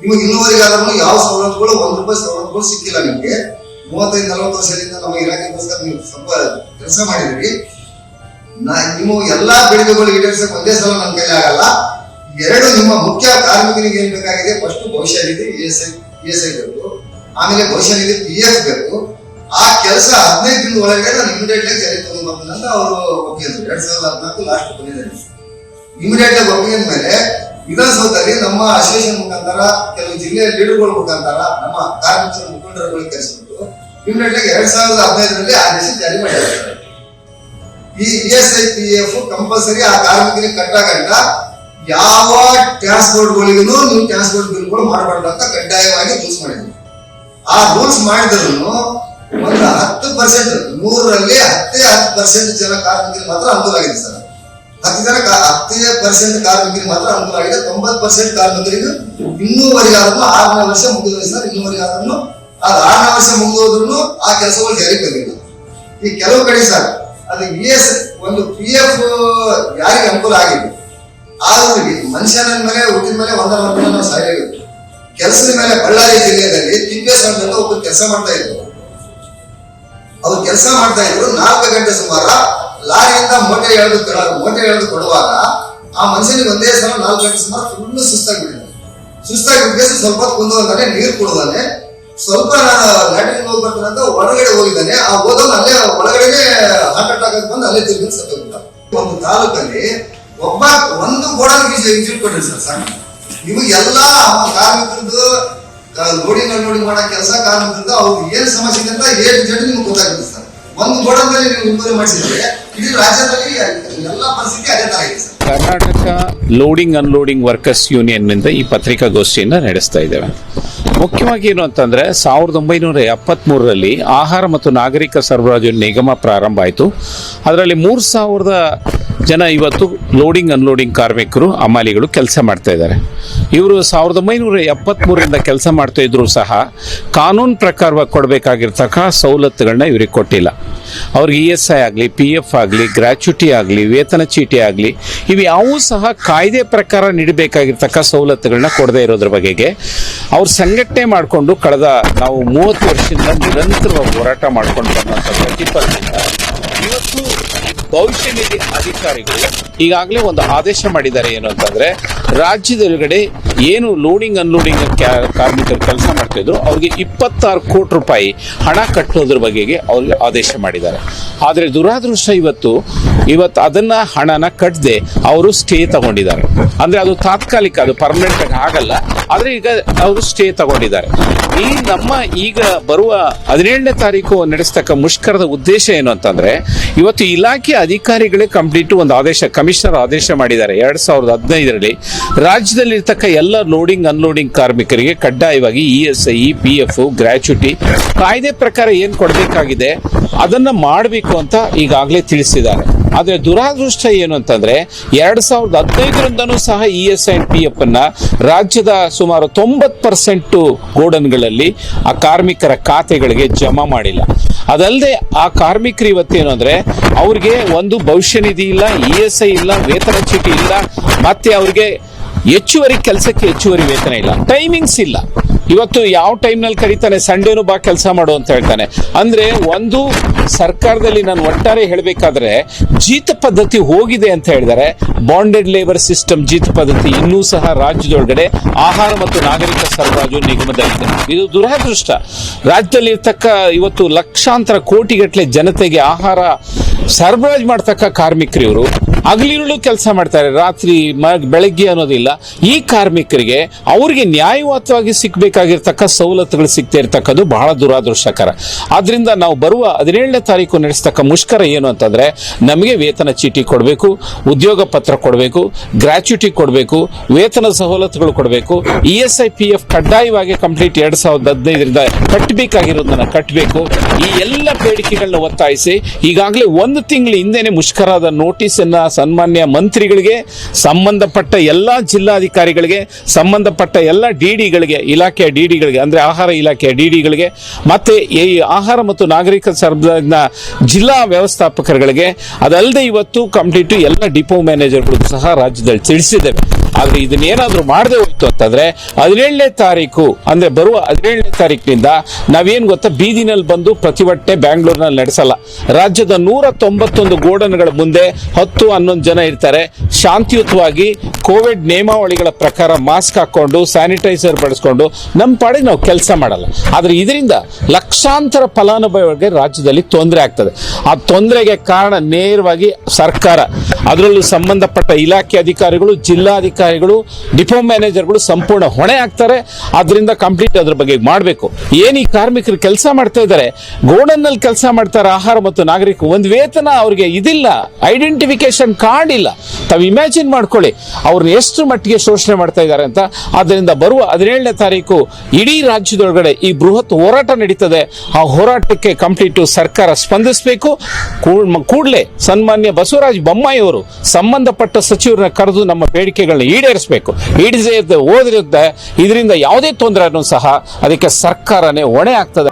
ನಿಮಗೆ ಇನ್ನೂವರೆಗಾದ್ರೂ ಯಾವ ಸವಲತ್ತುಗಳು ₹1 ಸವಲತ್ತುಗಳು ಸಿಕ್ಕಿಲ್ಲ. ನಿಮ್ಗೆ 35-40 ವರ್ಷದಿಂದ ನಮ್ಮ ಇಲಾಖೆಗೋಸ್ಕರ ನೀವು ಕೆಲಸ ಮಾಡಿದ್ರಿ. ನೀವು ಎಲ್ಲಾ ಬೇಡಿಕೆಗಳು ಈಡೇರಿಸಕ್ ಒಂದೇ ಸಲ ನನ್ನ ಕೈಲಿ ಆಗಲ್ಲ. 2 ನಿಮ್ಮ ಮುಖ್ಯ ಕಾರ್ಮಿಕರಿಗೆ ಏನ್ ಬೇಕಾಗಿದೆ, ಫಸ್ಟ್ ಭವಿಷ್ಯ ನಿಧಿ ESI ಬೇಕು, ಆಮೇಲೆ ಭವಿಷ್ಯ ನಿಧಿ PF ಬೇಕು. ಆ ಕೆಲಸ 15 ದಿನದ ಒಳಗಡೆ ನಾನು ಇಮಿಡಿಯೇಟ್ ಆಗಿ ಜಾರಿ ತಗೊಂಡ್ ಬರ್ತೀನಿ ಅಂತ ಅವರು ಒಪ್ಪಿದ್ರು. 2014 ಲಾಸ್ಟ್ ಬಂದಿದ್ದಾರೆ. ಇಮಿಡಿಯೇಟ್ ಆಗಿ ಒಪ್ಪಿದ ಮೇಲೆ ವಿಧಾನಸೌಧದಲ್ಲಿ ನಮ್ಮ ಅಸೋಸಿಯೇಷನ್ ಮುಖಾಂತರ, ಕೆಲವು ಜಿಲ್ಲೆಯ ಲೀಡರ್ಗಳ ಮುಖಾಂತರ, ನಮ್ಮ ಕಾರ್ಮಿಕರ ಮುಖಂಡರುಗಳಿಗೆ ಕರೆಸಿಬಿಟ್ಟು ಇಮಿಡಿಯೇಟ್ ಆಗಿ 2015ರಲ್ಲಿ ಆದೇಶ ಜಾರಿ ಮಾಡಿದ್ದಾರೆ. ಈ ESIPF ಕಂಪಲ್ಸರಿ ಆ ಕಾರ್ಮಿಕರಿಗೆ ಕಟ್ಟಾಗಂಟ ಯಾವ ಟ್ರಾನ್ಸ್ಪೋರ್ಟ್ಗಳಿಗೂ ನೀವು ಟ್ರಾನ್ಸ್ಪೋರ್ಟ್ ಬಿಲ್ಗಳು ಮಾಡಬಾರ್ದು ಅಂತ ಕಡ್ಡಾಯವಾಗಿ ರೂಲ್ಸ್ ಮಾಡಿದ್ವಿ. ಆ ರೂಲ್ಸ್ ಮಾಡಿದ್ರು ಒಂದು 10%, 100ರಲ್ಲಿ 10% ಜನ ಕಾರ್ಮಿಕರಿಗೆ ಮಾತ್ರ ಅನುಕೂಲ ಆಗಿದೆ ಸರ್. 10% ಕಾರ್ಮಿಕರಿಗೆ ಮಾತ್ರ ಅನುಕೂಲ ಆಗಿದೆ. 90% ಕಾರ್ಮಿಕರಿಗೆ ಇನ್ನೂವರೆಗಾದ್ರೂ 6ನೇ ವರ್ಷ ಮುಗಿದ್ರು ಸರ್. ಇನ್ನೂವರೆಗಾದ್ರೂ ಅದು 6ನೇ ವರ್ಷ ಮುಗಿದೋದ್ರೂ ಆ ಕೆಲಸಗಳು ಜಾರಿಗೆ ಬಂದಿಲ್ಲ. ಈ ಕೆಲವು ಕಡೆ ಸರ್ ಅದು ಒಂದು PF ಯಾರಿಗೆ ಅನುಕೂಲ ಆಗಿದೆ, ಆದ್ರೆ ಮನುಷ್ಯನ ಮೇಲೆ ಹುಟ್ಟಿದ ಮೇಲೆ ಒಂದರ ನಾವು ಸಾಯಬೇಕು. ಕೆಲಸದ ಮೇಲೆ ಬಳ್ಳಾರಿ ಜಿಲ್ಲೆಯಲ್ಲಿ ತಿಪ್ಪೇಸ್ವಾಮಿ ಅಂತ ಒಬ್ಬರು ಕೆಲಸ ಮಾಡ್ತಾ ಇದ್ರು. ಅವ್ರು ಕೆಲಸ ಮಾಡ್ತಾ ಇದ್ರು 4 ಗಂಟೆ ಸುಮಾರ ಲಾರಿಯಿಂದ ಮೂಟೆ ಎಳೆದು ಕೊಡುವಾಗ ಆ ಮನುಷ್ಯನಿಗೆ ಒಂದೇ ಸಲ 4 ಗಂಟೆ ಸುಮಾರು ಫುಲ್ ಸುಸ್ತಾಗ್ಬಿಟ್ಟು ಸ್ವಲ್ಪ ಹೊತ್ತು ಕುಂದೋದಾನೆ, ನೀರು ಕುಡಿದಾನೆ, ಸ್ವಲ್ಪ ನಾನು ಲ್ಯಾಟ್ರಿನ್ ಹೋಗಿ ಬರ್ತಾನೆ ಅಂತ ಹೊರಗಡೆ ಹೋಗಿದ್ದಾನೆ. ಆ ಹೋದವನು ಅಲ್ಲೇ ಒಳಗಡೆನೆ ಹಾರ್ಟ್ ಅಟ್ಯಾಕ್ ಬಂದು ಅಲ್ಲೇ ತಿರುಗಿ ಸತ್ತೋಗ್ಬಿಟ್ಟ. ಒಂದು ತಾಲೂಕಲ್ಲಿ ಒಂದು ಗೋಡನ್ ವಿಸಿಟ್ ಕೊಡ್ರಿ ಸರ್. ನಿಮಗೆ ಎಲ್ಲಾ ಕಾರ್ಮಿಕರದ್ದು ನೋಡಿ ಮಾಡೋ ಕೆಲಸ ಕಾರ್ಮಿಕರದ್ದು ಅವ್ರಿಗೆ ಏನ್ ಸಮಸ್ಯೆ ಇದೆ ಅಂತ ನಿಮ್ಗೆ ಗೊತ್ತಾಗುತ್ತೆ ಸರ್. ಒಂದು ಗೋಡನ್ದಲ್ಲಿ ನೀವು ಇಂಕ್ವೈರಿ ಮಾಡಿಸಿದ್ರೆ ಇಡೀ ರಾಜ್ಯದಲ್ಲಿ ಎಲ್ಲಾ ಪರಿಸ್ಥಿತಿ ಅದೇ ತರ ಇದೆ sir. Karnataka loading unloading workers union ನಿಂದ ಈ ಪತ್ರಿಕಾಗೋಷ್ಠಿಯನ್ನು ನಡೆಸ್ತಾ ಇದ್ದೇವೆ. ಮುಖ್ಯವಾಗಿ ಏನು ಅಂತಂದ್ರೆ 1973ರಲ್ಲಿ ಆಹಾರ ಮತ್ತು ನಾಗರಿಕ ಸರಬರಾಜು ನಿಗಮ ಪ್ರಾರಂಭ ಆಯಿತು. ಅದರಲ್ಲಿ 3,000 ಜನ ಇವತ್ತು ಲೋಡಿಂಗ್ ಅನ್ಲೋಡಿಂಗ್ ಕಾರ್ಮಿಕರು ಹಮಾಲಿಗಳು ಕೆಲಸ ಮಾಡ್ತಾ ಇದ್ದಾರೆ. ಇವರು 1973ರಿಂದ ಕೆಲಸ ಮಾಡ್ತಾ ಇದ್ರು ಸಹ ಕಾನೂನು ಪ್ರಕಾರವಾಗಿ ಕೊಡಬೇಕಾಗಿರ್ತಕ್ಕ ಸವಲತ್ತುಗಳನ್ನ ಇವ್ರಿಗೆ ಕೊಟ್ಟಿಲ್ಲ. ಅವ್ರಿಗೆ ESI ಆಗಲಿ, PF ಆಗಲಿ, ಗ್ರ್ಯಾಚ್ಯುಟಿ ಆಗಲಿ, ವೇತನ ಚೀಟಿ ಆಗಲಿ, ಇವು ಯಾವೂ ಸಹ ಕಾಯ್ದೆ ಪ್ರಕಾರ ನೀಡಬೇಕಾಗಿರ್ತಕ್ಕ ಸವಲತ್ತುಗಳನ್ನ ಕೊಡದೇ ಇರೋದ್ರ ಬಗೆಗೆ ಅವ್ರು ಸಂಘಟನೆ ಮಾಡಿಕೊಂಡು ಕಳೆದ ನಾವು 30 ವರ್ಷದಿಂದ ನಿರಂತರವಾಗಿ ಹೋರಾಟ ಮಾಡ್ಕೊಂಡು ಬಂದಂಥ ಪ್ರತಿಫಲದಿಂದ ಇವತ್ತು ಭವಿಷ್ಯ ನಿಧಿ ಅಧಿಕಾರಿಗಳು ಈಗಾಗಲೇ ಒಂದು ಆದೇಶ ಮಾಡಿದ್ದಾರೆ. ಏನು ಅಂತಂದ್ರೆ ರಾಜ್ಯದೊಳಗಡೆ ಏನು ಲೋಡಿಂಗ್ ಅನ್ಲೋಡಿಂಗ್ ಕಾರ್ಮಿಕರು ಕೆಲಸ ಮಾಡ್ತಾ ಇದ್ರು ಅವ್ರಿಗೆ 26 ಕೋಟಿ ರೂಪಾಯಿ ಹಣ ಕಟ್ಟೋದ್ರ ಬಗೆಗೆ ಅವ್ರಿಗೆ ಆದೇಶ ಮಾಡಿದ್ದಾರೆ. ಆದರೆ ದುರಾದೃಷ್ಟ ಇವತ್ತು ಅದನ್ನ ಹಣನ ಕಟ್ಟದೆ ಅವರು ಸ್ಟೇ ತಗೊಂಡಿದ್ದಾರೆ. ಅಂದ್ರೆ ಅದು ತಾತ್ಕಾಲಿಕ, ಅದು ಪರ್ಮನೆಂಟ್ ಆಗಿ ಆಗಲ್ಲ. ಆದ್ರೆ ಈಗ ಅವರು ಸ್ಟೇ ತಗೊಂಡಿದ್ದಾರೆ. ಈ ನಮ್ಮ ಈಗ ಬರುವ 17ನೇ ತಾರೀಕು ನಡೆಸ್ತಕ್ಕ ಮುಷ್ಕರದ ಉದ್ದೇಶ ಏನು ಅಂತಂದ್ರೆ ಇವತ್ತು ಇಲಾಖೆ ಅಧಿಕಾರಿಗಳೇ ಕಂಪ್ಲೀಟ್ ಒಂದು ಆದೇಶ, ಕಮಿಷನರ್ ಆದೇಶ ಮಾಡಿದ್ದಾರೆ 2015ರಲ್ಲಿ ರಾಜ್ಯದಲ್ಲಿರ್ತಕ್ಕ ಎಲ್ಲ ಲೋಡಿಂಗ್ ಅನ್ಲೋಡಿಂಗ್ ಕಾರ್ಮಿಕರಿಗೆ ಕಡ್ಡಾಯವಾಗಿ ESI, PF, ಗ್ರ್ಯಾಚ್ಯುಟಿ ಕಾಯ್ದೆ ಪ್ರಕಾರ ಏನ್ ಕೊಡಬೇಕಾಗಿದೆ ಅದನ್ನ ಮಾಡಬೇಕು ಅಂತ ಈಗಾಗಲೇ ತಿಳಿಸಿದ್ದಾರೆ. ಆದ್ರೆ ದುರಾದೃಷ್ಟ ಏನು ಅಂತಂದ್ರೆ 2015ರಿಂದನೂ ಸಹ ESI and PF ಅನ್ನ ರಾಜ್ಯದ ಸುಮಾರು 90% ಗೋಡನ್ಗಳಲ್ಲಿ ಆ ಕಾರ್ಮಿಕರ ಖಾತೆಗಳಿಗೆ ಜಮಾ ಮಾಡಿಲ್ಲ. ಅದಲ್ಲದೆ ಆ ಕಾರ್ಮಿಕರು ಇವತ್ತೇನು ಅಂದ್ರೆ ಅವ್ರಿಗೆ ಒಂದು ಭವಿಷ್ಯ ನಿಧಿ ಇಲ್ಲ, ESI ಇಲ್ಲ, ವೇತನ ಚೀಟಿ ಇಲ್ಲ, ಮತ್ತೆ ಅವ್ರಿಗೆ ಹೆಚ್ಚುವರಿ ಕೆಲಸಕ್ಕೆ ಹೆಚ್ಚುವರಿ ವೇತನ ಇಲ್ಲ, ಟೈಮಿಂಗ್ಸ್ ಇಲ್ಲ. ಇವತ್ತು ಯಾವ ಟೈಮ್ನಲ್ಲಿ ಕರೀತಾನೆ, ಸಂಡೇನು ಬಾ ಕೆಲಸ ಮಾಡು ಅಂತ ಹೇಳ್ತಾನೆ. ಅಂದ್ರೆ ಒಂದು ಸರ್ಕಾರದಲ್ಲಿ ನಾನು ಒಟ್ಟಾರೆ ಹೇಳಬೇಕಾದ್ರೆ ಜೀತ ಪದ್ಧತಿ ಹೋಗಿದೆ ಅಂತ ಹೇಳಿದ್ದಾರೆ. ಬಾಂಡೆಡ್ ಲೇಬರ್ ಸಿಸ್ಟಮ್ ಜೀತ ಪದ್ಧತಿ ಇನ್ನೂ ಸಹ ರಾಜ್ಯದೊಳಗಡೆ ಆಹಾರ ಮತ್ತು ನಾಗರಿಕ ಸರಬರಾಜು ನಿಗಮದಲ್ಲಿದೆ. ಇದು ದುರದೃಷ್ಟ. ರಾಜ್ಯದಲ್ಲಿ ಇರ್ತಕ್ಕ ಇವತ್ತು ಲಕ್ಷಾಂತರ ಕೋಟಿಗಟ್ಟಲೆ ಜನತೆಗೆ ಆಹಾರ ಸರಬರಾಜು ಮಾಡ್ತಕ್ಕ ಕಾರ್ಮಿಕರು ಇವರು ಹಗಲಿರುಳು ಕೆಲಸ ಮಾಡ್ತಾರೆ, ರಾತ್ರಿ ಬೆಳಗ್ಗೆ ಅನ್ನೋದಿಲ್ಲ. ಈ ಕಾರ್ಮಿಕರಿಗೆ ಅವ್ರಿಗೆ ನ್ಯಾಯಯುತವಾಗಿ ಸಿಗ್ಬೇಕಾಗಿರ್ತಕ್ಕ ಸವಲತ್ತುಗಳು ಸಿಗ್ತಾ ಇರ್ತಕ್ಕದ್ದು ಬಹಳ ದುರಾದೃಷ್ಟಕರ. ಆದ್ರಿಂದ ನಾವು ಬರುವ 17ನೇ ತಾರೀಕು ನಡೆಸ್ತಕ್ಕ ಮುಷ್ಕರ ಏನು ಅಂತಂದ್ರೆ ನಮಗೆ ವೇತನ ಚೀಟಿ ಕೊಡಬೇಕು, ಉದ್ಯೋಗ ಪತ್ರ ಕೊಡಬೇಕು, ಗ್ರ್ಯಾಚ್ಯುಟಿ ಕೊಡಬೇಕು, ವೇತನ ಸವಲತ್ತುಗಳು ಕೊಡಬೇಕು, ESI, PF ಕಡ್ಡಾಯವಾಗಿ ಕಂಪ್ಲೀಟ್ 2015ರಿಂದ ಕಟ್ಟಬೇಕಾಗಿರೋದನ್ನ ಕಟ್ಟಬೇಕು. ಈ ಎಲ್ಲ ಬೇಡಿಕೆಗಳನ್ನ ಒತ್ತಾಯಿಸಿ ಈಗಾಗಲೇ 1 ತಿಂಗಳ ಹಿಂದೆನೆ ಮುಷ್ಕರದ ನೋಟಿಸ್ ಅನ್ನ ಸನ್ಮಾನ್ಯ ಮಂತ್ರಿಗಳಿಗೆ, ಸಂಬಂಧಪಟ್ಟ ಎಲ್ಲಾ ಜಿಲ್ಲಾಧಿಕಾರಿಗಳಿಗೆ, ಸಂಬಂಧಪಟ್ಟ ಎಲ್ಲ DDಗಳಿಗೆ, ಇಲಾಖೆಯ DDಗಳಿಗೆ ಅಂದ್ರೆ ಆಹಾರ ಇಲಾಖೆಯ DDಗಳಿಗೆ, ಮತ್ತೆ ಈ ಆಹಾರ ಮತ್ತು ನಾಗರಿಕ ಸರಬರಾಜಿನ ಜಿಲ್ಲಾ ವ್ಯವಸ್ಥಾಪಕರುಗಳಿಗೆ, ಅದಲ್ಲದೆ ಇವತ್ತು ಕಂಪ್ಲೀಟ್ ಎಲ್ಲ ಡಿಪೋ ಮ್ಯಾನೇಜರ್ಗಳು ಸಹ ರಾಜ್ಯದಲ್ಲಿ ತಿಳಿಸಿದ್ದೇವೆ. ಆದ್ರೆ ಇದನ್ನೇನಾದ್ರೂ ಮಾಡದೆ ಹೋಯ್ತು ಅಂತಂದ್ರೆ 17ನೇ ತಾರೀಕು ಅಂದ್ರೆ ಬರುವ 17ನೇ ತಾರೀಕಿನಿಂದ ನಾವೇನ್ ಗೊತ್ತಾ, ಬೀದಿನಲ್ಲಿ ಬಂದು ಪ್ರತಿಭಟನೆ ಬ್ಯಾಂಗ್ಳೂರ್ನಲ್ಲಿ ನಡೆಸಲ್ಲ. ರಾಜ್ಯದ 191 ಗೋಡನ್ಗಳ ಮುಂದೆ 10-11 ಜನ ಇರ್ತಾರೆ. ಶಾಂತಿಯುತವಾಗಿ ಕೋವಿಡ್ ನಿಯಮಾವಳಿಗಳ ಪ್ರಕಾರ ಮಾಸ್ಕ್ ಹಾಕೊಂಡು ಸ್ಯಾನಿಟೈಸರ್ ಬಳಸ್ಕೊಂಡು ನಮ್ಮ ಪಾಡಿಗೆ ನಾವು ಕೆಲಸ ಮಾಡಲ್ಲ. ಆದ್ರೆ ಇದರಿಂದ ಲಕ್ಷಾಂತರ ಫಲಾನುಭವಿಗಳಿಗೆ ರಾಜ್ಯದಲ್ಲಿ ತೊಂದರೆ ಆಗ್ತದೆ. ಆ ತೊಂದರೆಗೆ ಕಾರಣ ನೇರವಾಗಿ ಸರ್ಕಾರ, ಅದರಲ್ಲೂ ಸಂಬಂಧಪಟ್ಟ ಇಲಾಖೆ ಅಧಿಕಾರಿಗಳು, ಜಿಲ್ಲಾಧಿಕಾರಿಗಳು, ಡಿಪೋ ಮ್ಯಾನೇಜರ್ಗಳು ಸಂಪೂರ್ಣ ಹೊಣೆ ಆಗ್ತಾರೆ. ಆದ್ರಿಂದ ಕಂಪ್ಲೀಟ್ ಅದ್ರ ಬಗ್ಗೆ ಮಾಡಬೇಕು. ಏನ್ ಈ ಕಾರ್ಮಿಕರು ಕೆಲಸ ಮಾಡ್ತಾ ಇದ್ದಾರೆ, ಗೋಡನ್ನಲ್ಲಿ ಕೆಲಸ ಮಾಡ್ತಾರೆ, ಆಹಾರ ಮತ್ತು ನಾಗರಿಕ ಒಂದು ವೇತನ ಅವ್ರಿಗೆ ಇದಿಲ್ಲ, ಐಡೆಂಟಿಫಿಕೇಶನ್ ಕಾರ್ಡ್ ಇಲ್ಲ. ತಾವು ಇಮ್ಯಾಜಿನ್ ಮಾಡ್ಕೊಳ್ಳಿ ಅವ್ರನ್ನ ಎಷ್ಟು ಮಟ್ಟಿಗೆ ಶೋಷಣೆ ಮಾಡ್ತಾ ಇದ್ದಾರೆ ಅಂತ. ಆದ್ದರಿಂದ ಬರುವ 17ನೇ ತಾರೀಕು ಇಡೀ ರಾಜ್ಯದೊಳಗಡೆ ಈ ಬೃಹತ್ ಹೋರಾಟ ನಡೀತದೆ. ಆ ಹೋರಾಟಕ್ಕೆ ಕಂಪ್ಲೀಟ್ ಸರ್ಕಾರ ಸ್ಪಂದಿಸಬೇಕು. ಕೂಡಲೇ ಸನ್ಮಾನ್ಯ ಬಸವರಾಜ ಬೊಮ್ಮಾಯಿ ಅವರು ಸಂಬಂಧಪಟ್ಟ ಸಚಿವರನ್ನ ಕರೆದು ನಮ್ಮ ಬೇಡಿಕೆಗಳನ್ನ ಈಡೇರಿಸಬೇಕು. ಈಡೇರಿಸದೆ ಹೋದ್ರಿಂದ ಇದರಿಂದ ಯಾವುದೇ ತೊಂದರೆ ಸಹ ಅದಕ್ಕೆ ಸರ್ಕಾರನೇ ಹೊಣೆ ಆಗ್ತದೆ.